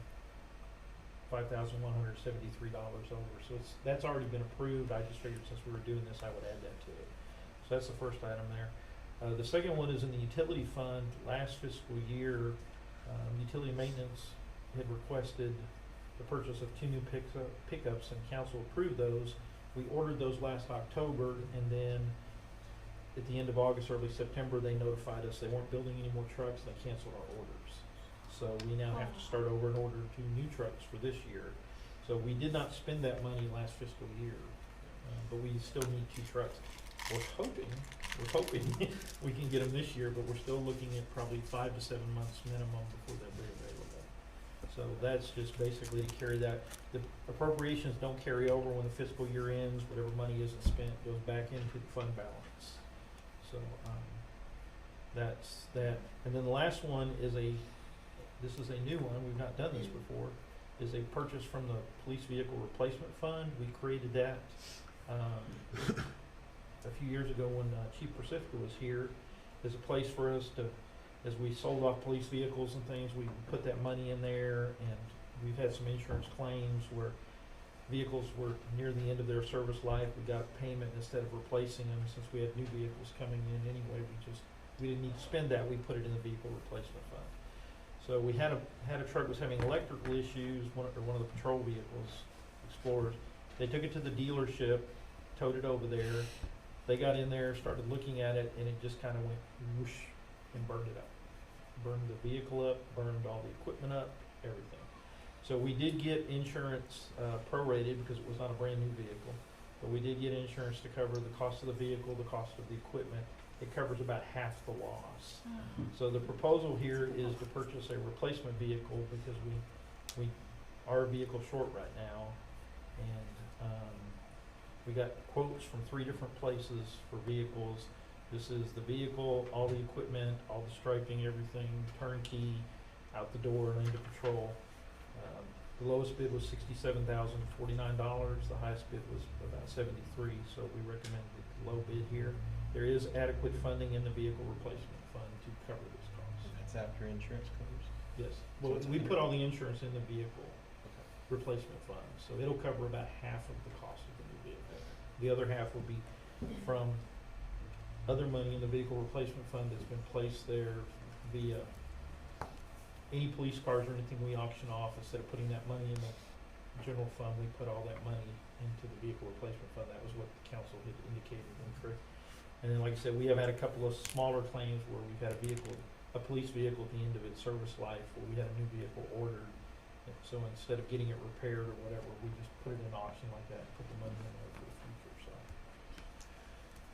$5,173 over. So that's already been approved. I just figured since we were doing this, I would add that to it. So that's the first item there. The second one is in the utility fund. Last fiscal year, utility maintenance had requested the purchase of 2 new pickups, and council approved those. We ordered those last October, and then at the end of August, early September, they notified us they weren't building any more trucks. They canceled our orders. So we now have to start over and order 2 new trucks for this year. So we did not spend that money last fiscal year, but we still need 2 trucks. We're hoping we can get them this year, but we're still looking at probably 5 to 7 months minimum before they'll be available. So that's just basically to carry that. The appropriations don't carry over when the fiscal year ends. Whatever money isn't spent goes back into the fund balance. So that's that. And then the last one is this is a new one. We've not done this before. Is a purchase from the police vehicle replacement fund. We created that a few years ago when Chief Pacifica was here. As a place for us to, as we sold off police vehicles and things, we put that money in there, and we've had some insurance claims where vehicles were near the end of their service life. We got payment instead of replacing them. Since we had new vehicles coming in anyway, we didn't need to spend that. We put it in the vehicle replacement fund. So we had a truck was having electrical issues, one of the patrol vehicles, Explorers. They took it to the dealership, towed it over there. They got in there, started looking at it, and it just kind of went whoosh and burned it up. Burned the vehicle up, burned all the equipment up, everything. So we did get insurance prorated because it was not a brand new vehicle, but we did get insurance to cover the cost of the vehicle, the cost of the equipment, it covers about half the loss. So the proposal here is to purchase a replacement vehicle because we are a vehicle short right now. And, we got quotes from 3 different places for vehicles. This is the vehicle, all the equipment, all the striping, everything, turnkey, out the door and into patrol. The lowest bid was $67,049. The highest bid was about 73. So we recommend the low bid here. There is adequate funding in the vehicle replacement fund to cover this cost. That's after insurance covers? Yes. So Well, it's we put under- all the insurance in the vehicle replacement fund, so it'll cover about half of the cost of the new vehicle. The other half will be from other money in the vehicle replacement fund that's been placed there via any police cars or anything we auction off. Instead of putting that money in the general fund, we put all that money into the vehicle replacement fund. That was what the council had indicated in. And then, like I said, we have had a couple of smaller claims where we've had a police vehicle at the end of its service life, where we had a new vehicle ordered. And so instead of getting it repaired or whatever, we just put it in auction like that and put the money in there for the future,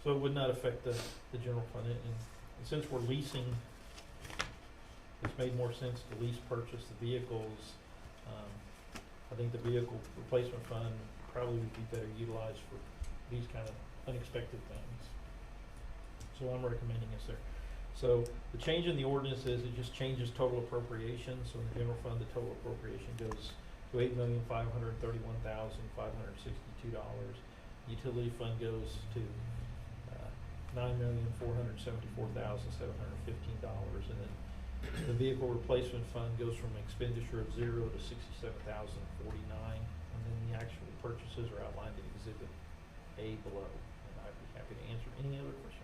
so it would not affect the general fund. And since we're leasing, it's made more sense to lease purchase the vehicles. I think the vehicle replacement fund probably would be better utilized for these kind of unexpected things. So I'm recommending this there. So the change in the ordinance is it just changes total appropriation. So in the general fund, the total appropriation goes to $8,531,562. Utility fund goes to $9,474,715, and then the vehicle replacement fund goes from an expenditure of 0 to $67,049, and then the actual purchases are outlined in Exhibit A below. And I'd be happy to answer any other questions.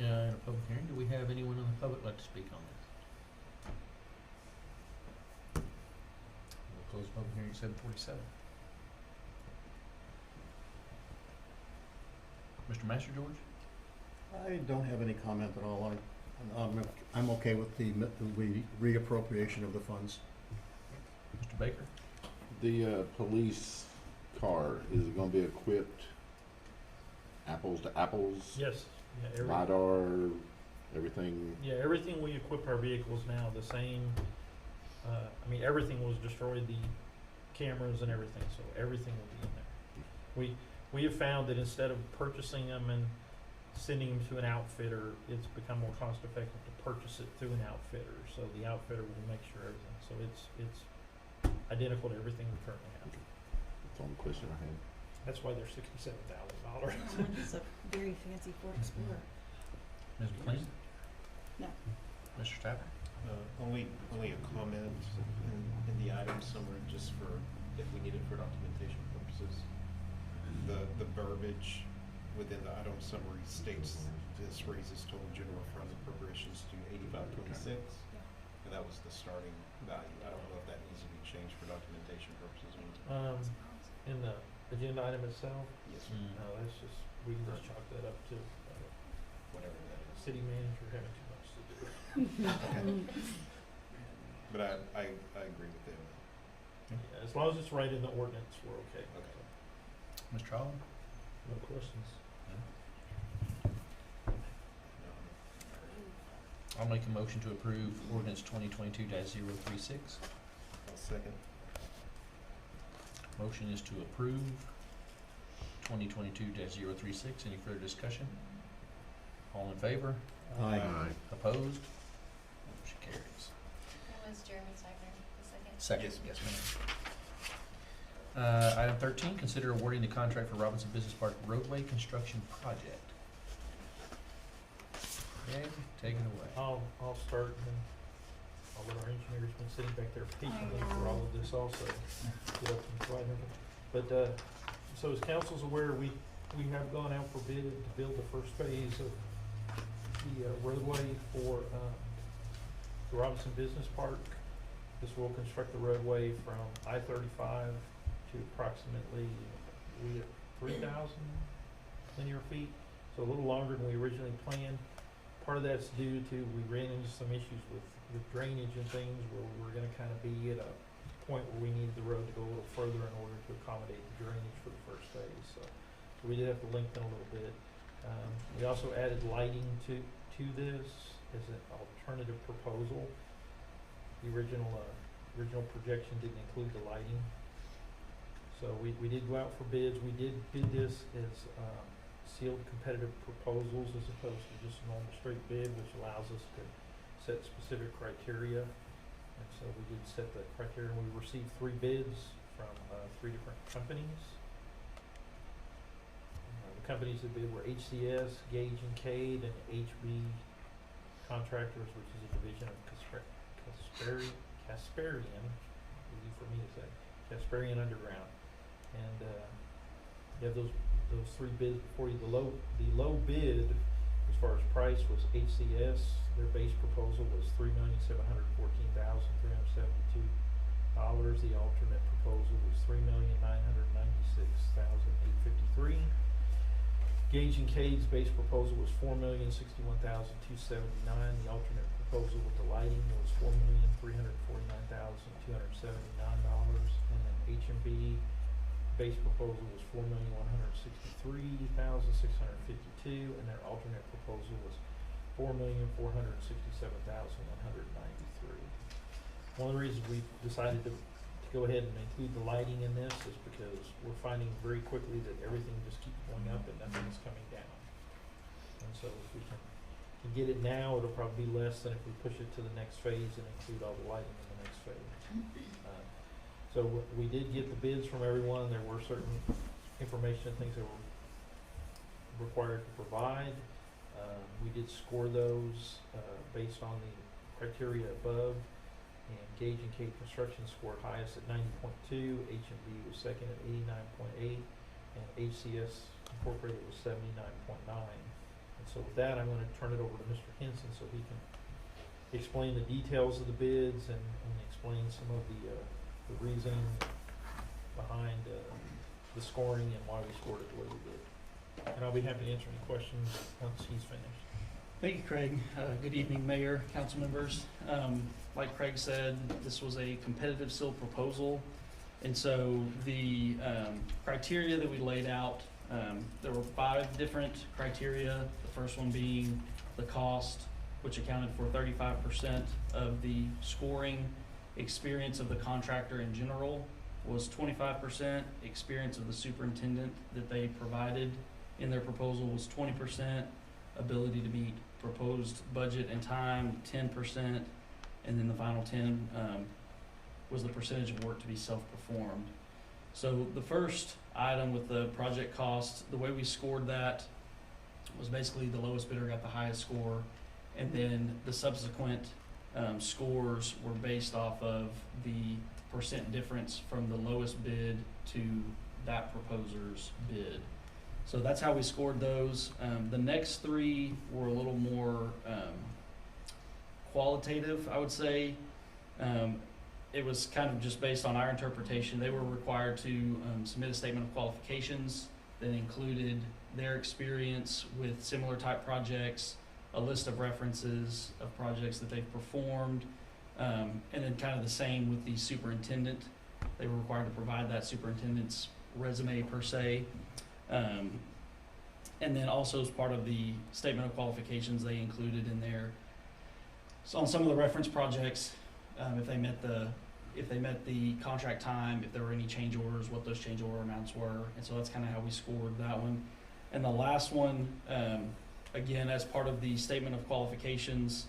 In a public hearing, do we have anyone in the public like to speak on this? We'll close the public hearing at 7:47. Mr. Master George? I don't have any comment at all. I'm okay with the reappropriation of the funds. Mr. Baker? The police car, is it gonna be equipped apples to apples? Yes. Yeah, LiDAR, everything? Yeah, everything we equip our vehicles now, the same, I mean, everything was destroyed, the cameras and everything, so everything will be in there. We have found that instead of purchasing them and sending them to an outfitter, it's become more cost effective to purchase it through an outfitter, so the outfitter will make sure everything, so it's identical to everything we currently have. That's the only question I had. That's why they're $67,000. It's a very fancy Ford Explorer. Ms. McLean? No. Mr. Tapper? Only a comment in the item summary, just for, if we need it for documentation purposes. The verbiage within the item summary states this raises total general fund appropriations to 8526, and that was the starting value. I don't know if that needs to be changed for documentation purposes or not. In the agenda item itself, Yes, sir. no, that's just, we can just chalk that up to Whatever that is. city manager having too much to do. But I agree with them. Yeah, as long as it's right in the ordinance, we're okay. Okay. Mr. Holland? No questions. I'll make a motion to approve ordinance 2022-036. I'll second. Motion is to approve 2022-036. Any further discussion? All in favor? Aye. Opposed? Motion carries. That was Jeremy Stigner, the second. Second. Yes, ma'am. Item 13, consider awarding the contract for Robinson Business Park roadway construction project. Okay, take it away. I'll start and then I'll let our engineer's been sitting back there patiently for all of this also, get up and provide everything. But, so as council's aware, we have gone out for bid to build the first phase of the roadway for, the Robinson Business Park. This will construct the roadway from I-35 to approximately, 3,000 linear feet, so a little longer than we originally planned. Part of that's due to, we ran into some issues with drainage and things where we were gonna kind of be at a point where we needed the road to go a little further in order to accommodate the drainage for the first phase, so we did have to lengthen a little bit. We also added lighting to this as an alternative proposal. The original projection didn't include the lighting. So we did go out for bids. We did bid this as sealed competitive proposals as opposed to just a normal straight bid, which allows us to set specific criteria. And so we did set the criteria, and we received 3 bids from 3 different companies. The companies that bid were HCS, Gage and Cade, and HB Contractors, which is a division of Casparian, easy for me to say, Casparian Underground. And you have those 3 bids before you. The low bid as far as price was HCS. Their base proposal was $3,714,372. The alternate proposal was $3,996,853. Gage and Cade's base proposal was $4,061,279. The alternate proposal with the lighting was $4,349,279. And then H&B base proposal was $4,163,652, and their alternate proposal was $4,467,193. One of the reasons we decided to go ahead and include the lighting in this is because we're finding very quickly that everything just keeps going up and nothing is coming down. And so if we can get it now, it'll probably be less than if we push it to the next phase and include all the lighting in the next phase. So we did get the bids from everyone. There were certain information and things that were required to provide. We did score those based on the criteria above. And Gage and Cade Construction scored highest at 90.2. H&B was second at 89.8. And HCS Incorporated was 79.9. And so with that, I'm going to turn it over to Mr. Henson so he can explain the details of the bids and explain some of the reasoning behind the scoring and why we scored it the way we did. And I'll be happy to answer any questions once he's finished. Thank you, Craig. Good evening, Mayor, council members. Like Craig said, this was a competitive sealed proposal. And so the criteria that we laid out, there were 5 different criteria. The first one being the cost, which accounted for 35% of the scoring. Experience of the contractor in general was 25%. Experience of the superintendent that they provided in their proposal was 20%. Ability to meet proposed budget and time, 10%. And then the final 10 was the percentage of work to be self-performed. So the first item with the project cost, the way we scored that was basically the lowest bidder got the highest score, and then the subsequent scores were based off of the percent difference from the lowest bid to that proposer's bid. So that's how we scored those. The next 3 were a little more qualitative, I would say. It was kind of just based on our interpretation. They were required to submit a statement of qualifications that included their experience with similar type projects, a list of references of projects that they've performed, and then kind of the same with the superintendent. They were required to provide that superintendent's resume per se. And then also as part of the statement of qualifications, they included in there, so on some of the reference projects, if they met the contract time, if there were any change orders, what those change order amounts were. And so that's kind of how we scored that one. And the last one, again, as part of the statement of qualifications,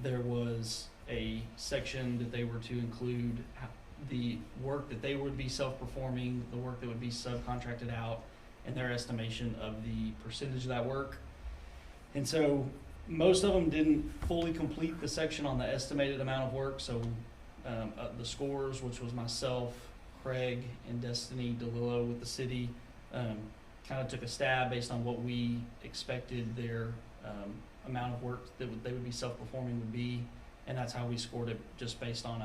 there was a section that they were to include the work that they would be self-performing, the work that would be subcontracted out, and their estimation of the percentage of that work. And so most of them didn't fully complete the section on the estimated amount of work. So the scores, which was myself, Craig, and Destiny DeLillo with the city, kind of took a stab based on what we expected their amount of work that they would be self-performing would be. And that's how we scored it, just based on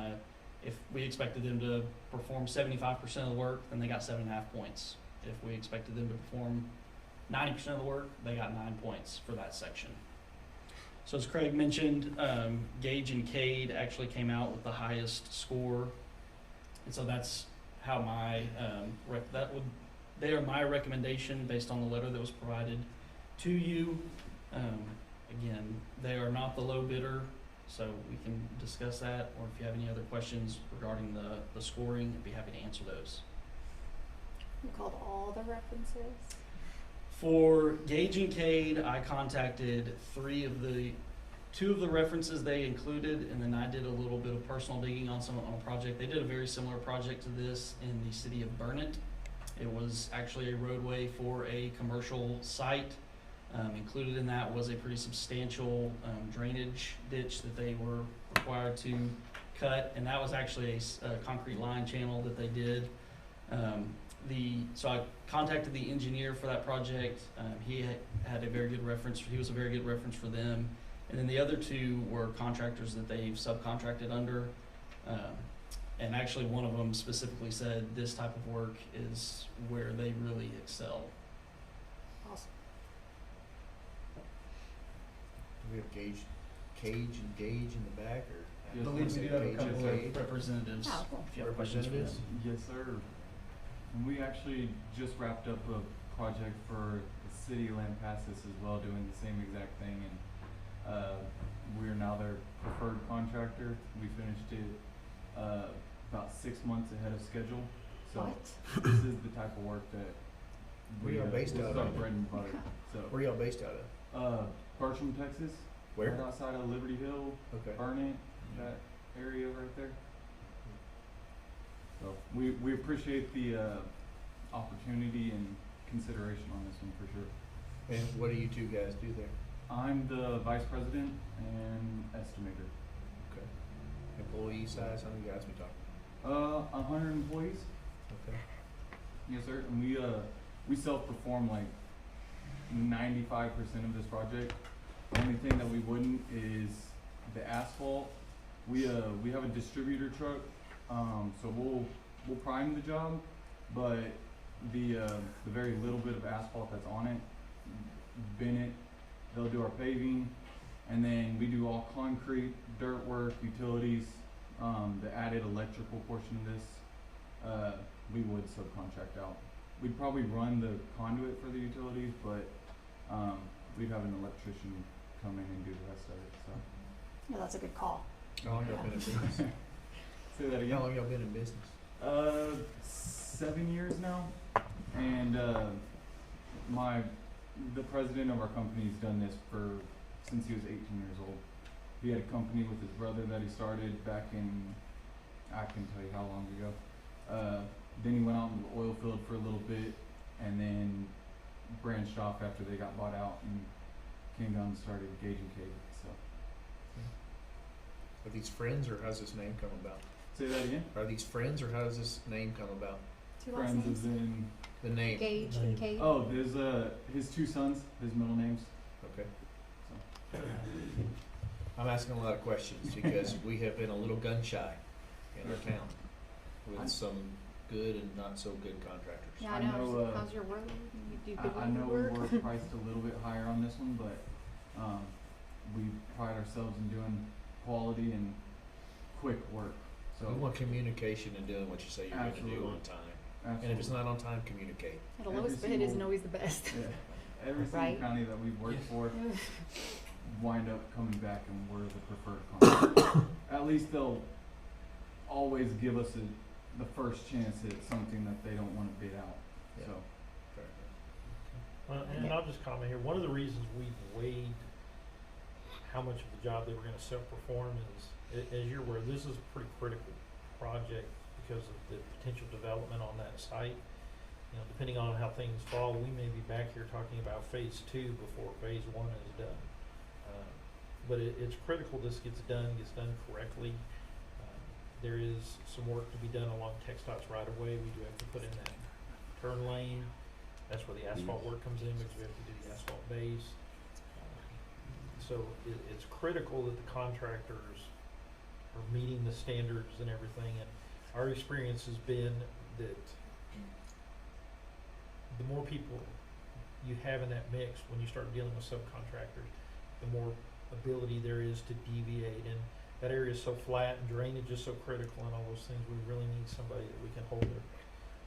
if we expected them to perform 75% of the work, then they got 7.5 points. If we expected them to perform 90% of the work, they got 9 points for that section. So as Craig mentioned, Gage and Cade actually came out with the highest score. And so that's how they are my recommendation based on the letter that was provided. to you. Again, they are not the low bidder, so we can discuss that, or if you have any other questions regarding the scoring, I'd be happy to answer those. You called all the references? For Gage and Cade, I contacted two of the references they included, and then I did a little bit of personal digging on a project. They did a very similar project to this in the city of Burnett. It was actually a roadway for a commercial site. Included in that was a pretty substantial drainage ditch that they were required to cut, and that was actually a concrete line channel that they did. So I contacted the engineer for that project. He had a very good reference. He was a very good reference for them. And then the other two were contractors that they've subcontracted under. And actually one of them specifically said this type of work is where they really excel. Awesome. Do we have Cage and Gage in the back, or? I believe we do have a couple of representatives, Oh, cool. if you have questions for them. Yes, sir. And we actually just wrapped up a project for the city of Lampasas as well, doing the same exact thing, and we're now their preferred contractor. We finished it about 6 months ahead of schedule. So What? this is the type of work that Where y'all based this out is our of? bread and butter. So Where y'all based out of? Bertram, Texas. Where? Right outside of Liberty Hill, Okay. Burnett, that area right there. So we appreciate the opportunity and consideration on this one for sure. And what do you two guys do there? I'm the vice president and estimator. Okay. Employee size, how many guys we talking? 100 employees. Okay. Yes, sir. And we self-perform like 95% of this project. The only thing that we wouldn't is the asphalt. We have a distributor truck, so we'll prime the job, but the very little bit of asphalt that's on it, bin it. They'll do our paving, and then we do all concrete, dirt work, utilities. The added electrical portion of this, we would subcontract out. We'd probably run the conduit for the utilities, but we'd have an electrician come in and do the rest of it. So. Yeah, that's a good call. How long y'all been in business? Say that again. How long y'all been in business? 7 years now, and the president of our company's done this since he was 18 years old. He had a company with his brother that he started back in, I can tell you how long ago. Then he went out in the oil field for a little bit, and then branched off after they got bought out and came down and started Gage and Cade. So. Are these friends, or how's this name come about? Say that again. Are these friends, or how does this name come about? Two last Friends names? is in. The name? Gage and Cade? Oh, there's his two sons, his middle names. Okay. I'm asking a lot of questions because we have been a little gun shy in our town with some good and not so good contractors. Yeah, I I know. know, How's your work? You do good I know we work? were priced a little bit higher on this one, but we pride ourselves in doing quality and quick work. So We want communication and doing what you say you're gonna do Absolutely. on time. absolutely. And if it's not on time, communicate. The lowest every bid isn't single- always the best. Yeah, every single Right. county that we've worked for wind up coming back and we're the preferred contractor. At least they'll always give us the first chance at something that they don't want to bid out. Yeah. So Fair enough. And I'll just comment here, one of the reasons we've weighed how much of the job they were gonna self-perform is, as you're aware, this is a pretty critical project because of the potential development on that site. You know, depending on how things fall, we may be back here talking about phase 2 before phase 1 is done. But it's critical this gets done correctly. There is some work to be done along TxDOT's right of way. We do have to put in that turn lane. That's where the asphalt work comes in because we have to do the asphalt base. So it's critical that the contractors are meeting the standards and everything. And our experience has been that the more people you have in that mix when you start dealing with subcontractors, the more ability there is to deviate. And that area is so flat and drainage is so critical and all those things. We really need somebody that we can hold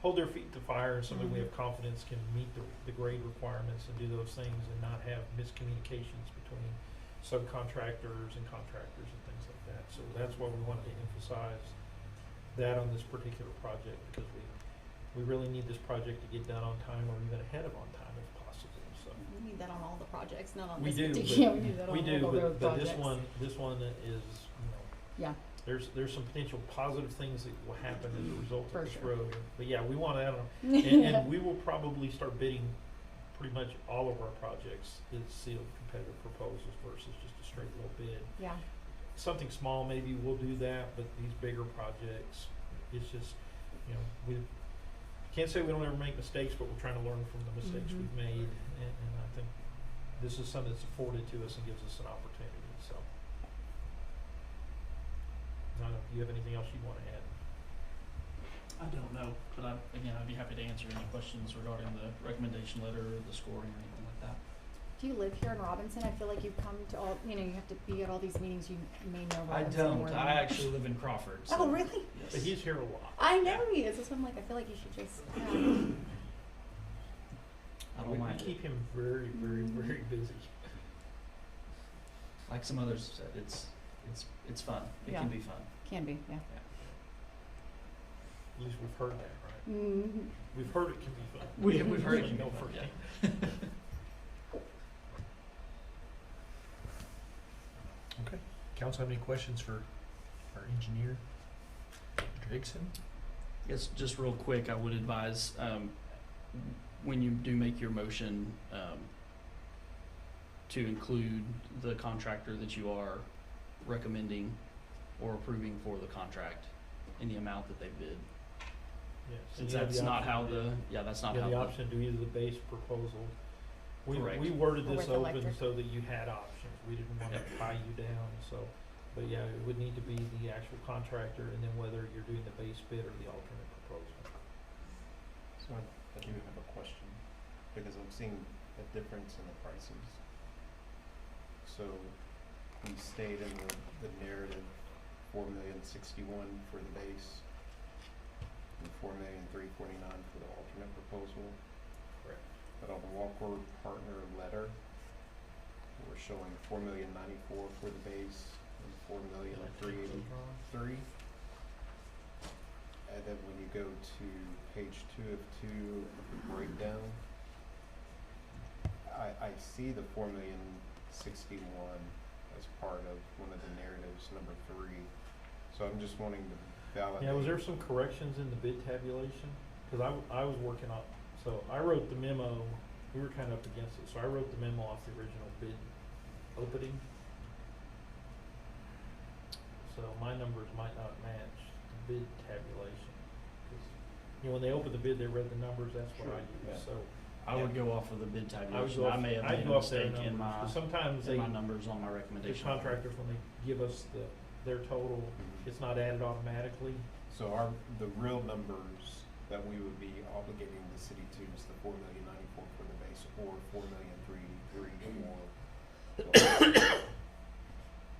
hold their feet to fire and somebody we have confidence can meet the grade requirements and do those things and not have miscommunications between subcontractors and contractors and things like that. So that's why we wanted to emphasize that on this particular project, because we really need this project to get done on time or even ahead of on time if possible, so. We need that on all the projects, not on We this do, particular, but, we need that on we all do, of the but this projects. this one is, you know, Yeah, there's some potential positive things that will happen as a result For of this sure. road. But yeah, we want to add on, and we will probably start bidding pretty much all of our projects as sealed competitive proposals versus just a straight low bid. yeah. Something small, maybe we'll do that, but these bigger projects, it's just, you know, we can't say we don't ever make mistakes, but we're trying to learn from the mistakes Mhm. we've made, and I think this is something that's afforded to us and gives us an opportunity, so. I don't know, do you have anything else you wanna add? I don't know, but I'd be happy to answer any questions regarding the recommendation letter, the scoring, or anything like that. Do you live here in Robinson? I feel like you come to all, you know, you have to be at all these meetings, you may know I Robinson don't. more than I actually live in Crawford. So Oh, really? Yes. But he's here a lot. I know he is, that's why I'm like, I feel like you should just, I We don't mind keep it. him very, very, very busy. Like some others said, it's fun. It Yeah. can be fun. can be, yeah. At least we've heard that, right? Mm-hmm. We've heard it can be fun. We've heard it You can be know fun, firsthand. Okay, council have any questions for our engineer, Mr. Hickson? Yes, just real quick, I would advise, when you do make your motion, to include the contractor that you are recommending or approving for the contract in the amount that they bid. Yes. Since that's not how that's not You how have the the, option to do either the base proposal. Correct. We worded Or this with open electric. so that you had options. We didn't want to tie you down, so. But yeah, it would need to be the actual contractor and then whether you're doing the base bid or the alternate proposal. So I do have a question, because I'm seeing a difference in the prices. So we stayed in the narrative, 4,061,000 for the base, and 4,349,000 for the alternate proposal. Correct. But on the Walker partner letter, we're showing 4,094,000 for the base and 4,383,000. And then when you go to page 2 of 2 of the breakdown, I see the 4,061,000 as part of one of the narratives, number 3. So I'm just wanting to validate. Yeah, was there some corrections in the bid tabulation? Cause I was working on, so I wrote the memo, we were kinda up against it, so I wrote the memo off the original bid opening. So my numbers might not match the bid tabulation, 'cause, you know, when they opened the bid, they read the numbers, that's what I Sure, used, yeah. so. I would go off of the bid I would tabulation. go I off, may have I'd made go a off their mistake in numbers, my, 'cause sometimes in they, my numbers on my the recommendation. contractors, when they give us their total, it's not added automatically. So the real numbers that we would be obligating the city to is the 4,094,000 for the base, or 4,383,000 for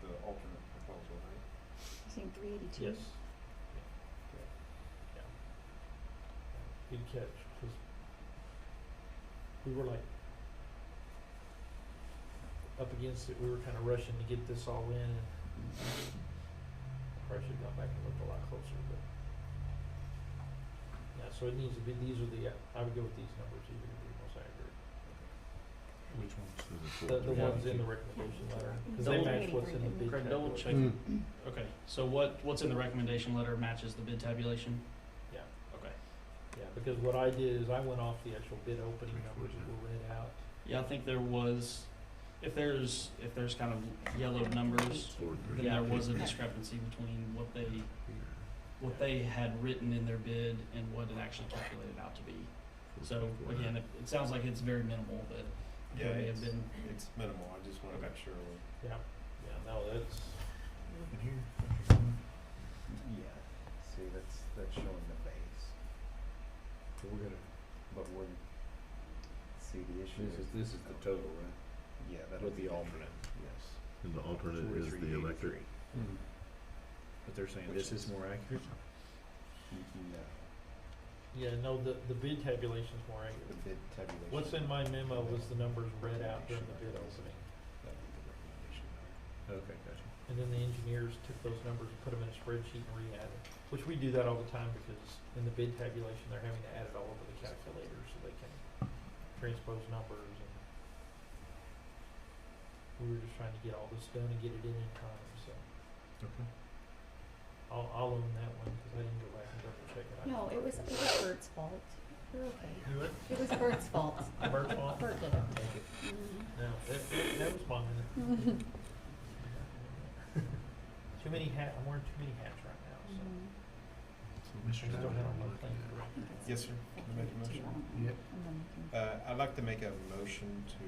the alternate proposal, right? You saying 382? Yes. Yeah. Good catch, 'cause we were like up against it, we were kinda rushing to get this all in and probably should've gone back and looked a lot closer, but. Yeah, so it needs to be, these are I would go with these numbers, these are the most accurate. Which ones? The ones in the recommendation letter, cause they Double- match what's in the bid Craig, double check. tabulation. Okay, so what's in the recommendation letter matches the bid tabulation? Yeah. Okay. Yeah, because what I did is I went off the actual bid opening numbers that were read out. Yeah, I think there was, if there's kind of yellowed numbers, then there was a discrepancy between what they had written in their bid and what it actually calculated out to be. So again, it sounds like it's very minimal, but there may have been. It's minimal, I just wanna make sure we're. Yeah, no, that's. In here? Yeah, see, that's showing the base, So we're gonna, but we're, see, the issue is. this is the total, right? Yeah, that'll With be the alternate. Yes. And the alternate is the electric. 4383. But they're saying Which this is is- more accurate? No. Yeah, no, the bid tabulation's more The accurate. bid tabulation. What's in my memo was the numbers read out during the bid opening. That'd be the recommendation. Okay, gotcha. And then the engineers took those numbers and put them in a spreadsheet and re-added, which we do that all the time because in the bid tabulation, they're having to add it all over the calculator so they can transpose numbers and we were just trying to get all this done and get it in time, so. Okay. I'll own that one because I didn't go back and double check it. No, it was Bert's fault. You're okay. You what? It was Bert's fault. Bert's fault? Bert did it. Thank you. Mhm. No, that was mine. Too many I'm wearing too many hats right now, so. Mhm. So, I Mr. just don't have all my things correct. Yes, sir. Can I make a motion? Yep. And then we can- I'd like to make a motion to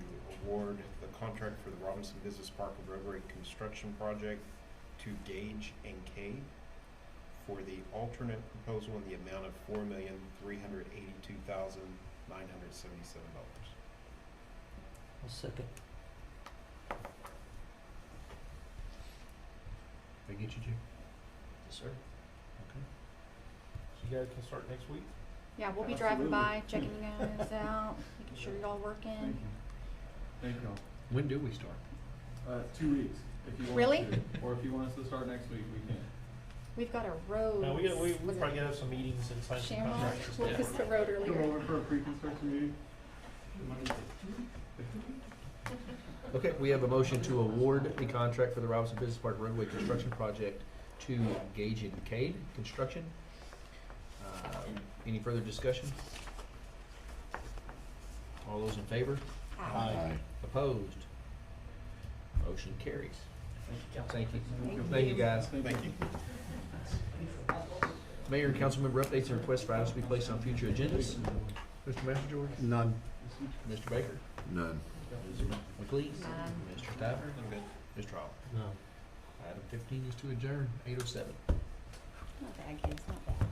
award the contract for the Robinson Business Park and Roadway Construction Project to Gage and Cade for the alternate proposal in the amount of $4,382,977. I'll second. They get you, Jim? Yes, sir. Okay. So you guys can start next week? Yeah, we'll be driving Absolutely. by, checking you guys out, making sure you're all working. Thank you all. When do we start? 2 weeks, if you want Really? to. Or if you want us to start next week, we can. We've got a road. No, we was probably it gotta have some meetings and sign some Shamrock, contracts. what was the road Come earlier? over for a pre-construction meeting. Okay, we have a motion to award the contract for the Robinson Business Park roadway construction project to Gage and Cade Construction. Any further discussion? All those in favor? Aye. Opposed? Motion carries. Thank you. Thank Thank you, you. guys. Thank you. Mayor and council member updates and requests for items to be placed on future agendas. Mr. Messenger, George? None. Mr. Baker? None. Mr. McLeese? None. Mr. Stiver? I'm good. Mr. Hall? No. Item 15 is to adjourn, 8:07. Not bad, kids, not bad.